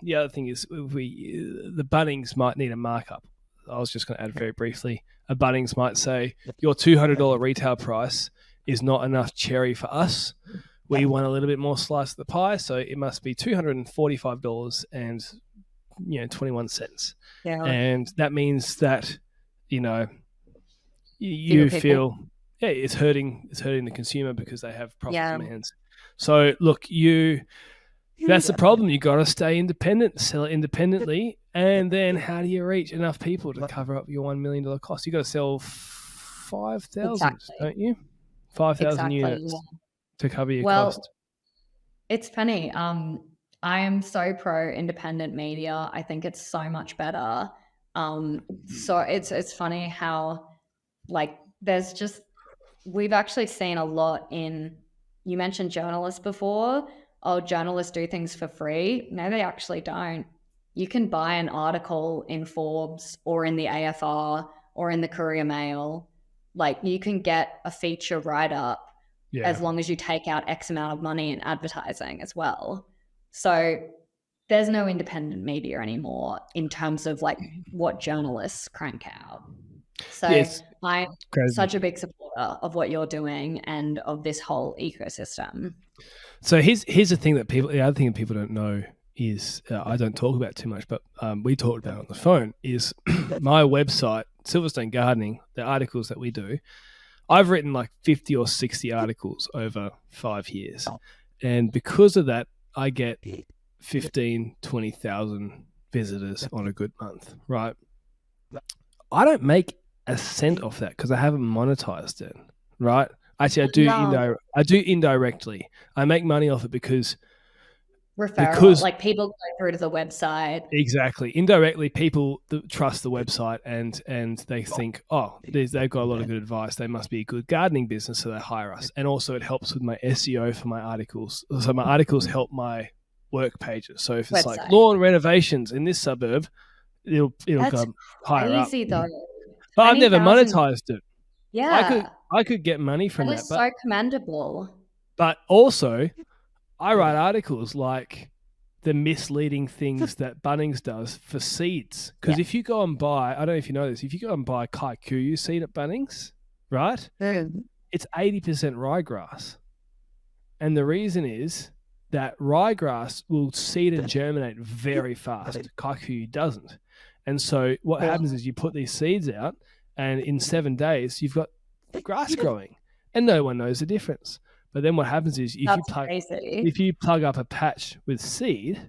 the other thing is the Bunnings might need a markup. I was just going to add very briefly, a Bunnings might say your $200 retail price is not enough cherry for us. We want a little bit more slice of the pie, so it must be $245 and 21 cents. Yeah. And that means that you feel it's hurting the consumer because they have profit demands. So look, that's the problem. You got to stay independent, sell it independently, and then how do you reach enough people to cover up your $1 million cost? You got to sell 5,000, don't you? 5,000 units to cover your cost. It's funny. I am so pro independent media. I think it's so much better. So it's funny how we've actually seen a lot in. You mentioned journalists before. Oh, journalists do things for free. No, they actually don't. You can buy an article in Forbes or in the AFR or in the Courier Mail. Like, you can get a feature write-up as long as you take out X amount of money in advertising as well. So there's no independent media anymore in terms of what journalists crank out. So I'm such a big supporter of what you're doing and of this whole ecosystem. So here's the thing the other thing that people don't know is I don't talk about too much, but we talked about it on the phone, is my website, Silverstone Gardening, the articles that we do. I've written like 50 or 60 articles over 5 years. And because of that, I get 15, 20,000 visitors on a good month, right? I don't make a cent off that because I haven't monetized it, right? Actually, I do indirectly. I make money off it because like people go through to the website. Exactly. Indirectly, people trust the website and they think, oh, they've got a lot of good advice. They must be a good gardening business, so they hire us. And also it helps with my SEO for my articles. So my articles help my work pages. So if it's like lawn renovations in this suburb, it'll go higher up. Easy though. But I've never monetized it. Yeah. I could get money from that. It's so commendable. But also, I write articles like the misleading things that Bunnings does for seeds. Because if you go and buy, I don't know if you know this, if you go and buy kikuyu seed at Bunnings, right? It's 80% ryegrass. And the reason is that ryegrass will seed and germinate very fast. Kikuyu doesn't. And so what happens is you put these seeds out and in 7 days you've got grass growing and no one knows the difference. But then what happens is if you plug up a patch with seed,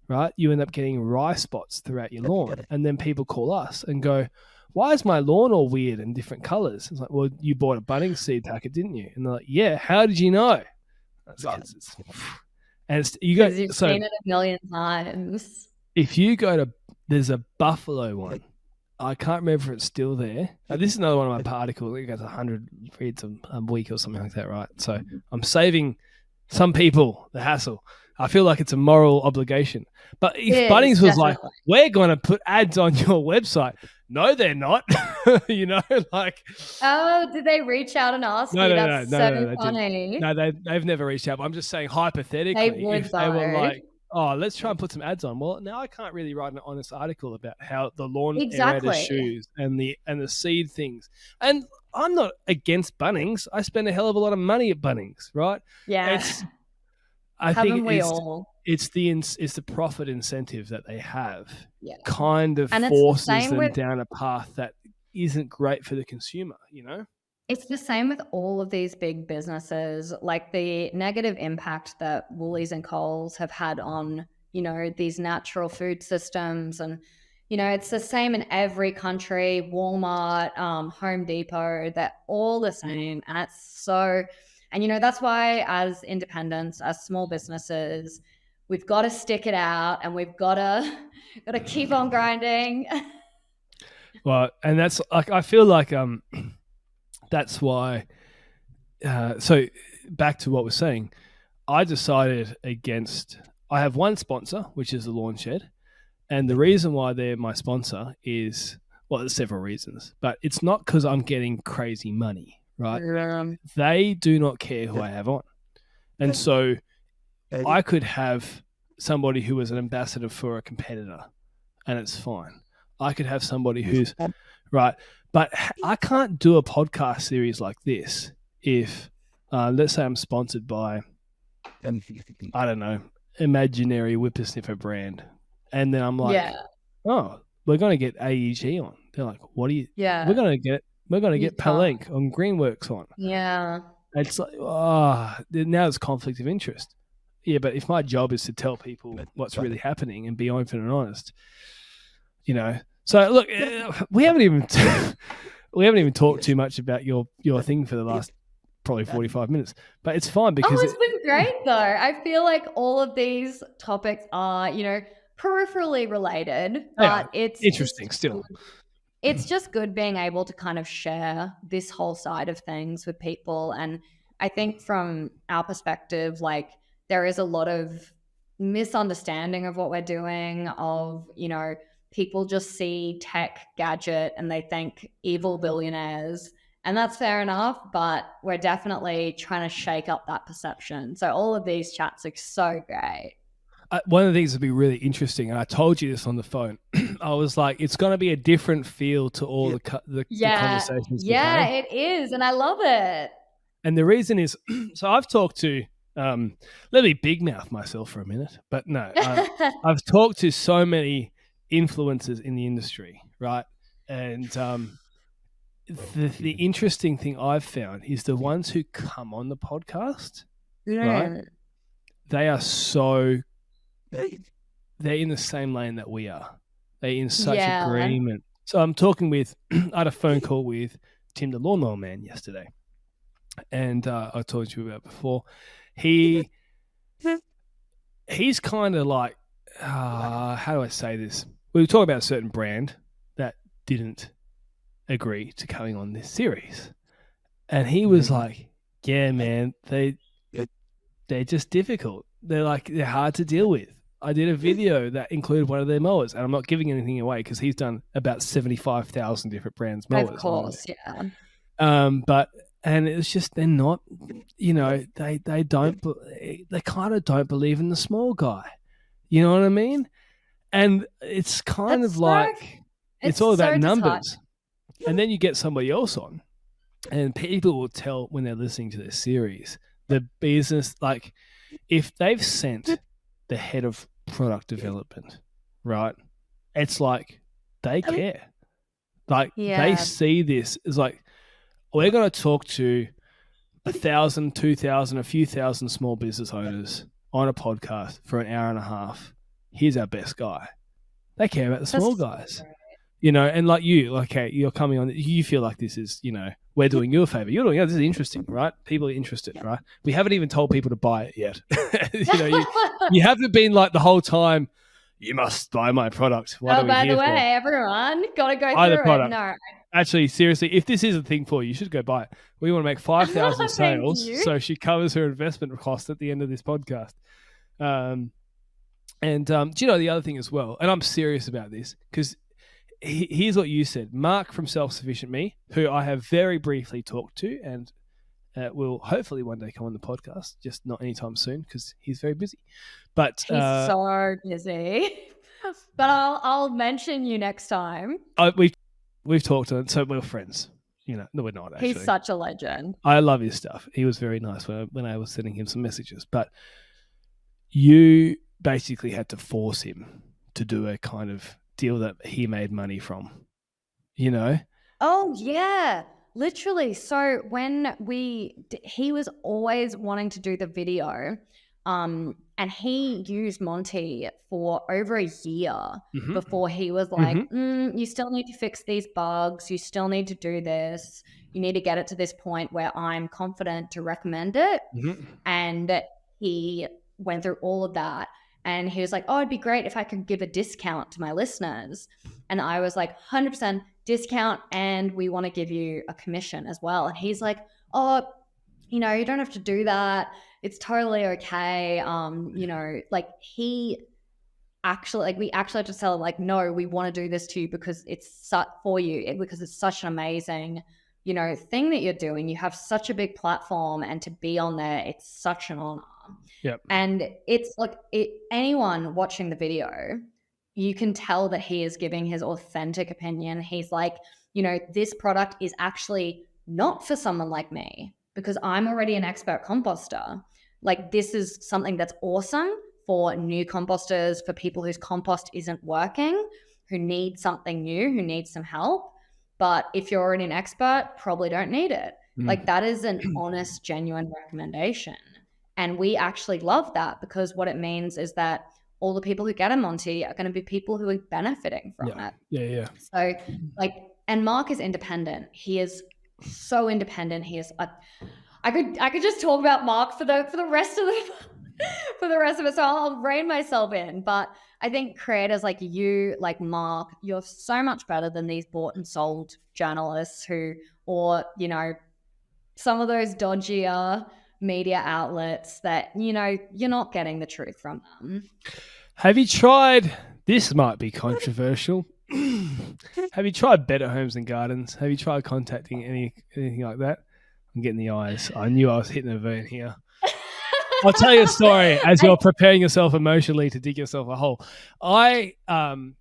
right, you end up getting rye spots throughout your lawn. And then people call us and go, why is my lawn all weird and different colors? It's like, well, you bought a Bunnings seed packet, didn't you? And they're like, yeah, how did you know? And you've seen it a million times. If you go to, there's a buffalo one. I can't remember if it's still there. This is another one of my articles. I think it goes 100 reads a week or something like that, right? So I'm saving some people the hassle. I feel like it's a moral obligation. But if Bunnings was like, we're going to put ads on your website. No, they're not. You know, like. Oh, did they reach out and ask you? That's so funny. No, they've never reached out. But I'm just saying hypothetically, if they were like, oh, let's try and put some ads on. Well, now I can't really write an honest article about how the lawn aerator shoes and the seed things. And I'm not against Bunnings. I spend a hell of a lot of money at Bunnings, right? Yeah. It's the profit incentive that they have kind of forces them down a path that isn't great for the consumer, you know? It's the same with all of these big businesses, like the negative impact that Woolies and Coles have had on, you know, these natural food systems. And, you know, it's the same in every country, Walmart, Home Depot, they're all the same. And you know, that's why as independents, as small businesses, we've got to stick it out and we've got to keep on grinding. Well, and that's like, I feel like, that's why, so back to what we're saying, I decided I have one sponsor, which is the Lawn Shed. And the reason why they're my sponsor is, well, there's several reasons, but it's not because I'm getting crazy money, right? They do not care who I have on. And so I could have somebody who is an ambassador for a competitor and it's fine. I could have somebody who's, right, but I can't do a podcast series like this if, let's say I'm sponsored by, I don't know, imaginary whippersnipper brand. And then I'm like, oh, we're going to get AEG on. They're like, what do you, we're going to get Palenque on Greenworks on. Yeah. It's like, now there's conflict of interest. Yeah, but if my job is to tell people what's really happening and be open and honest, you know. So look, we haven't even talked too much about your thing for the last probably 45 minutes, but it's fine because it's been great though. I feel like all of these topics are, you know, peripherally related, but it's interesting still. It's just good being able to kind of share this whole side of things with people. And I think from our perspective, like there is a lot of misunderstanding of what we're doing, of, you know, people just see tech gadget and they think evil billionaires, and that's fair enough, but we're definitely trying to shake up that perception. So all of these chats are so great. One of the things that'd be really interesting, and I told you this on the phone, I was like, it's going to be a different feel to all the conversations. Yeah, it is. And I love it. And the reason is, so I've talked to Let me big mouth myself for a minute, but no, I've talked to so many influencers in the industry, right? And the interesting thing I've found is the ones who come on the podcast, right? They are they're in the same lane that we are. They're in such agreement. So I'm talking with, I had a phone call with Tim the Lawnmower Man yesterday. And I told you about before. He's kind of like, how do I say this? We were talking about a certain brand that didn't agree to coming on this series. And he was like, yeah, man, they're just difficult. They're hard to deal with. I did a video that included one of their mowers, and I'm not giving anything away because he's done about 75,000 different brands mowers. Of course, yeah. And it's just, they're not, they kind of don't believe in the small guy. You know what I mean? And it's kind of like, it's all about numbers. And then you get somebody else on, and people will tell when they're listening to this series, the business, like if they've sent the head of product development, right? It's like they care. Like they see this as like, we're going to talk to 1,000, 2,000, a few thousand small business owners on a podcast for an hour and a half. Here's our best guy. They care about the small guys, and like you, okay, you're coming on, you feel like this is, we're doing you a favor. You're doing, this is interesting, right? People are interested, right? We haven't even told people to buy it yet. You haven't been like the whole time, you must buy my product. What are we by here the way, for? Everyone, got to go through it. No. Actually, seriously, if this is a thing for you, you should go buy it. We want to make 5,000 sales, so she covers her investment cost at the end of this podcast. Do you know the other thing as well? And I'm serious about this because here's what you said. Mark from Self-Sufficient Me, who I have very briefly talked to and will hopefully one day come on the podcast, just not anytime soon because he's very busy. But he's so busy. But I'll mention you next time. We've talked to him, so we're friends. No, we're not actually. He's such a legend. I love his stuff. He was very nice when I was sending him some messages. But you basically had to force him to do a kind of deal that he made money from, Oh, yeah. Literally. So when he was always wanting to do the video, and he used Monty for over a year before he was like, you still need to fix these bugs. You still need to do this. You need to get it to this point where I'm confident to recommend it. And he went through all of that. And he was like, oh, it'd be great if I could give a discount to my listeners. And I was like, 100% discount. And we want to give you a commission as well. And he's like, oh, you don't have to do that. It's totally okay. He actually, we actually had to tell him like, no, we want to do this to you because it's for you, because it's such an amazing, thing that you're doing. You have such a big platform, and to be on there, it's such an honor. Yep. And it's like anyone watching the video, you can tell that he is giving his authentic opinion. He's like, this product is actually not for someone like me because I'm already an expert composter. Like, this is something that's awesome for new composters, for people whose compost isn't working, who need something new, who need some help. But if you're already an expert, probably don't need it. Like, that is an honest, genuine recommendation. And we actually love that because what it means is that all the people who get a Monty are going to be people who are benefiting from it. Yeah. So, and Mark is independent. He is so independent. He is I could just talk about Mark for the rest of it. So I'll rein myself in. But I think creators like you, like Mark, you're so much better than these bought and sold journalists or some of those dodgier media outlets that, you're not getting the truth from them. Have you tried, this might be controversial, have you tried Better Homes and Gardens? Have you tried contacting anything like that? I'm getting the eyes. I knew I was hitting a vein here. I'll tell you a story as you're preparing yourself emotionally to dig yourself a hole. I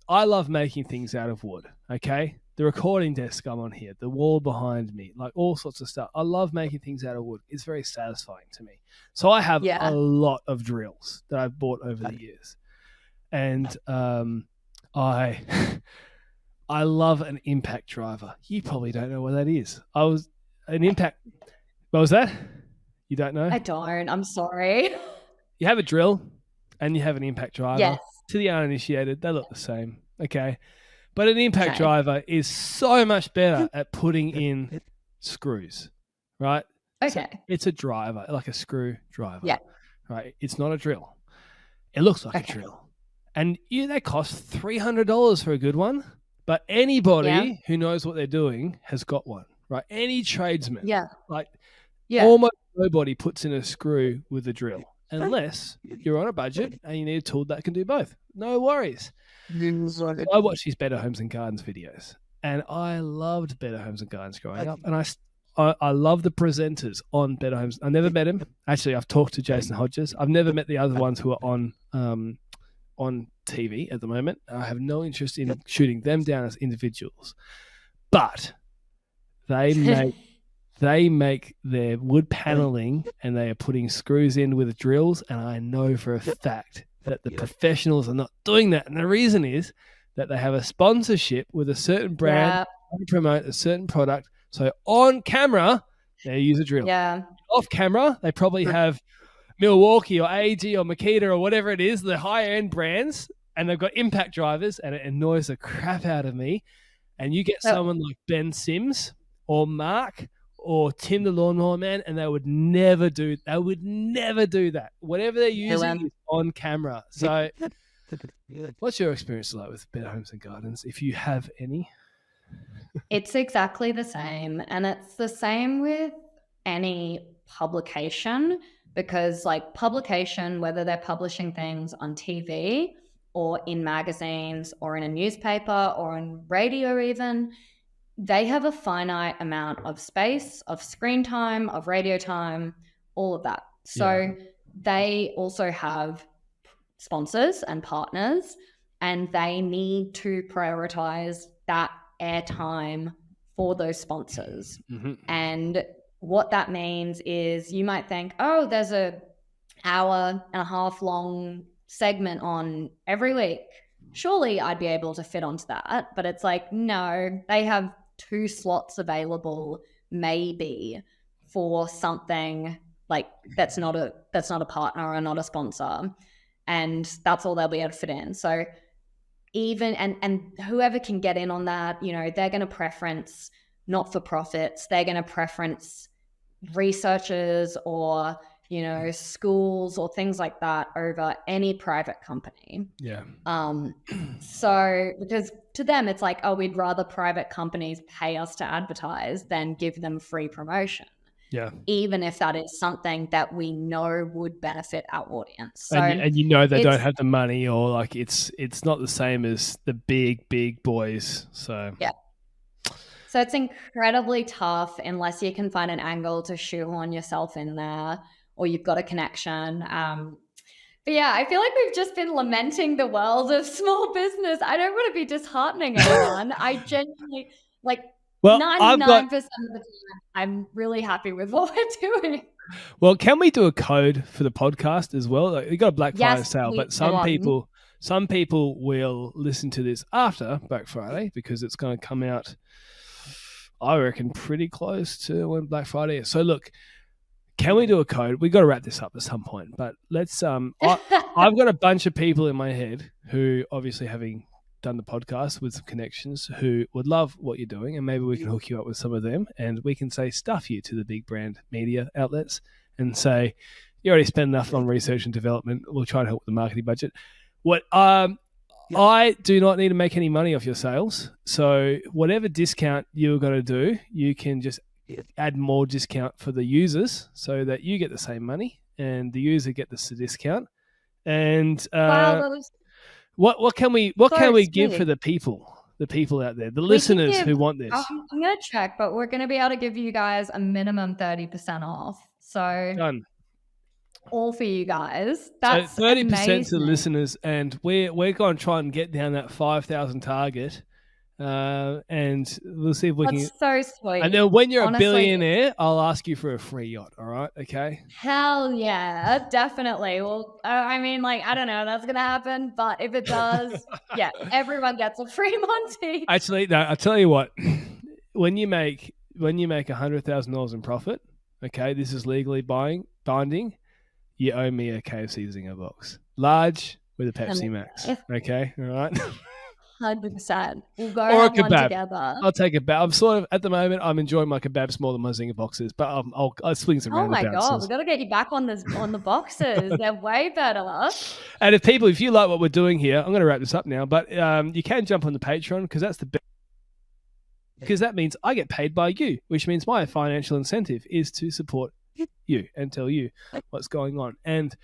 love making things out of wood, okay? the recording desk I'm on here, the wall behind me, like all sorts of stuff. I love making things out of wood. It's very satisfying to me. So I have a lot of drills that I've bought over the years. And I love an impact driver. You probably don't know what that is. What was that? You don't know? I don't. I'm sorry. You have a drill and you have an impact driver. Yes. To the uninitiated, they look the same. Okay. But an impact driver is so much better at putting in screws, right? Okay. So it's a driver, like a screw driver. Yeah. Right. It's not a drill. It looks like a drill. And they cost $300 for a good one. But anybody who knows what they're doing has got one, right? Any tradesman. Yeah. Almost nobody puts in a screw with a drill unless you're on a budget and you need a tool that can do both. No worries. I watch these Better Homes and Gardens videos, and I loved Better Homes and Gardens growing up, and I love the presenters on Better Homes. I never met him. Actually, I've talked to Jason Hodges. I've never met the other ones who are on TV at the moment. I have no interest in shooting them down as individuals, but they make their wood paneling and they are putting screws in with drills, and I know for a fact that the professionals are not doing that. And the reason is that they have a sponsorship with a certain brand to promote a certain product. So on camera, they use a drill. Yeah. Off camera, they probably have Milwaukee or AG or Makita or whatever it is, the higher end brands, and they've got impact drivers, and it annoys the crap out of me. And you get someone like Ben Sims or Mark or Tim the Lawnmower Man, and they would never do that. Whatever they're using is on camera. So what's your experience like with Better Homes and Gardens, if you have any? It's exactly the same. And it's the same with any publication, because like publication, whether they're publishing things on TV or in magazines or in a newspaper or on radio even, they have a finite amount of space, of screen time, of radio time, all of that. So they also have sponsors and partners, and they need to prioritize that airtime for those sponsors. Mm-hmm. And what that means is you might think, oh, there's an hour and a half long segment on every week. Surely I'd be able to fit onto that. But it's like, no, they have 2 slots available maybe for something like that's not a partner or not a sponsor, and that's all they'll be able to fit in. So even and whoever can get in on that, they're going to preference not-for-profits, they're going to preference researchers or schools or things like that over any private company. So because to them it's like, oh, we'd rather private companies pay us to advertise than give them free promotion, even if that is something that we know would benefit our audience. So and they don't have the money, or like it's not the same as the big boys. So so it's incredibly tough unless you can find an angle to shoehorn yourself in there, or you've got a connection. But yeah, I feel like we've just been lamenting the world of small business. I don't want to be disheartening anyone. I genuinely, 99% of the time, I'm really happy with what we're doing. Well, can we do a code for the podcast as well? Like, we got a Black Friday sale, but some people will listen to this after Black Friday because it's going to come out, I reckon, pretty close to when Black Friday is. So look, can we do a code? We got to wrap this up at some point, but let's. I've got a bunch of people in my head who, obviously, having done the podcast with some connections, who would love what you're doing, and maybe we can hook you up with some of them, and we can say stuff you to the big brand media outlets and say you already spend enough on research and development. We'll try to help with the marketing budget. I do not need to make any money off your sales, so whatever discount you're going to do, you can just add more discount for the users so that you get the same money and the user get the discount. And what can we give for the people out there, the listeners who want this? I'm going to check, but we're going to be able to give you guys a minimum 30% off. So done. All for you guys. That's so 30% to the listeners, and we're going to try and get down that 5,000 target And we'll see if we can. That's so sweet. And then when you're Honestly, a billionaire, I'll ask you for a free yacht. All right? Okay. hell yeah, definitely. Well, I mean, like, I don't know if that's gonna happen, but if it does, yeah, everyone gets a free Monty. Actually, no. I tell you what. When you make $100,000 in profit, okay, this is legally binding. You owe me a KFC Zinger box, large with a Pepsi Max. Okay, all right. 100%. We'll go Or a have one kebab. together. I'll take a kebab. I'm sort of at the moment. I'm enjoying my kebabs more than my Zinger boxes, but I'll swing some Oh my roundabouts. god, we got to get you back on the boxes. They're way better. And if you like what we're doing here, I'm going to wrap this up now. But you can jump on the Patreon because that's the best. Because that means I get paid by you, which means my financial incentive is to support you and tell you what's going on. And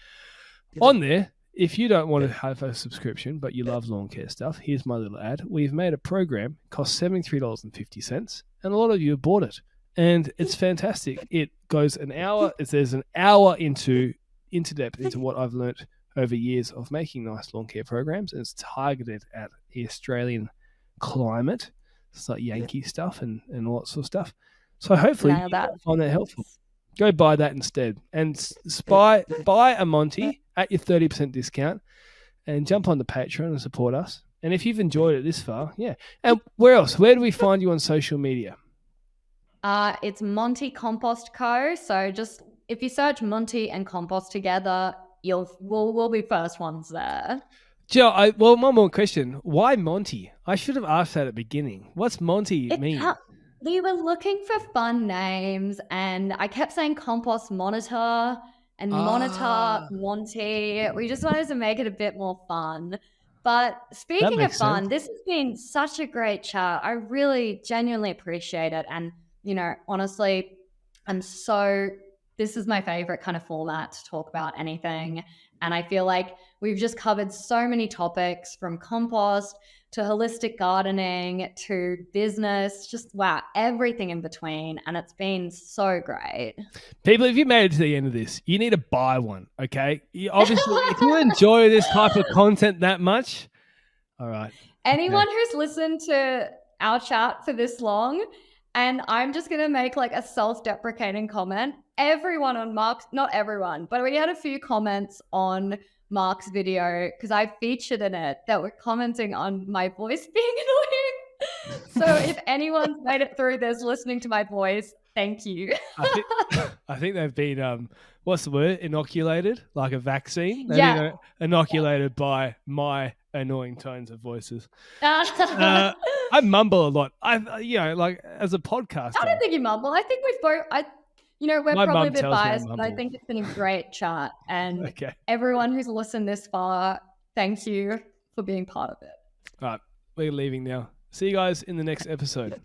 on there, if you don't want to have a subscription, but you love lawn care stuff, here's my little ad. We've made a program, costs $73.50, and a lot of you have bought it. And it's fantastic. It goes an hour. There's an hour into depth into what I've learnt over years of making nice lawn care programs. And it's targeted at the Australian climate. It's like Yankee stuff and all that sort of stuff. So hopefully you find that helpful. Go buy that instead. And buy a Monty at your 30% discount and jump on the Patreon and support us. And if you've enjoyed it this far, yeah. And where else? Where do we find you on social media? It's Monty Compost Co. So just if you search Monty and Compost together, we'll be first ones there. Joe, one more question. Why Monty? I should have asked that at the beginning. What's Monty mean? We were looking for fun names, and I kept saying Compost Monitor and Monitor Monty. We just wanted to make it a bit more fun. But speaking of fun, this has been such a great chat. I really genuinely appreciate it. And, honestly, this is my favorite kind of format to talk about anything. And I feel like we've just covered so many topics, from compost to holistic gardening to business, just wow, everything in between. And it's been so great. People, if you made it to the end of this, you need to buy one, okay? Obviously, if you enjoy this type of content that much, all right. Anyone who's listened to our chat for this long, and I'm just going to make like a self-deprecating comment. Everyone on Mark's, not everyone, but we had a few comments on Mark's video because I featured in it that were commenting on my voice being annoying. So if anyone's made it through this listening to my voice, thank you. I think they've been, what's the word? Inoculated, like a vaccine. They've been inoculated by my annoying tones of voices. I mumble a lot. Like as a podcaster. I don't think you mumble. I think we've both. We're probably a bit biased, but I think it's been a great chat. And everyone who's listened this far, thank you for being part of it. All right, we're leaving now. See you guys in the next episode.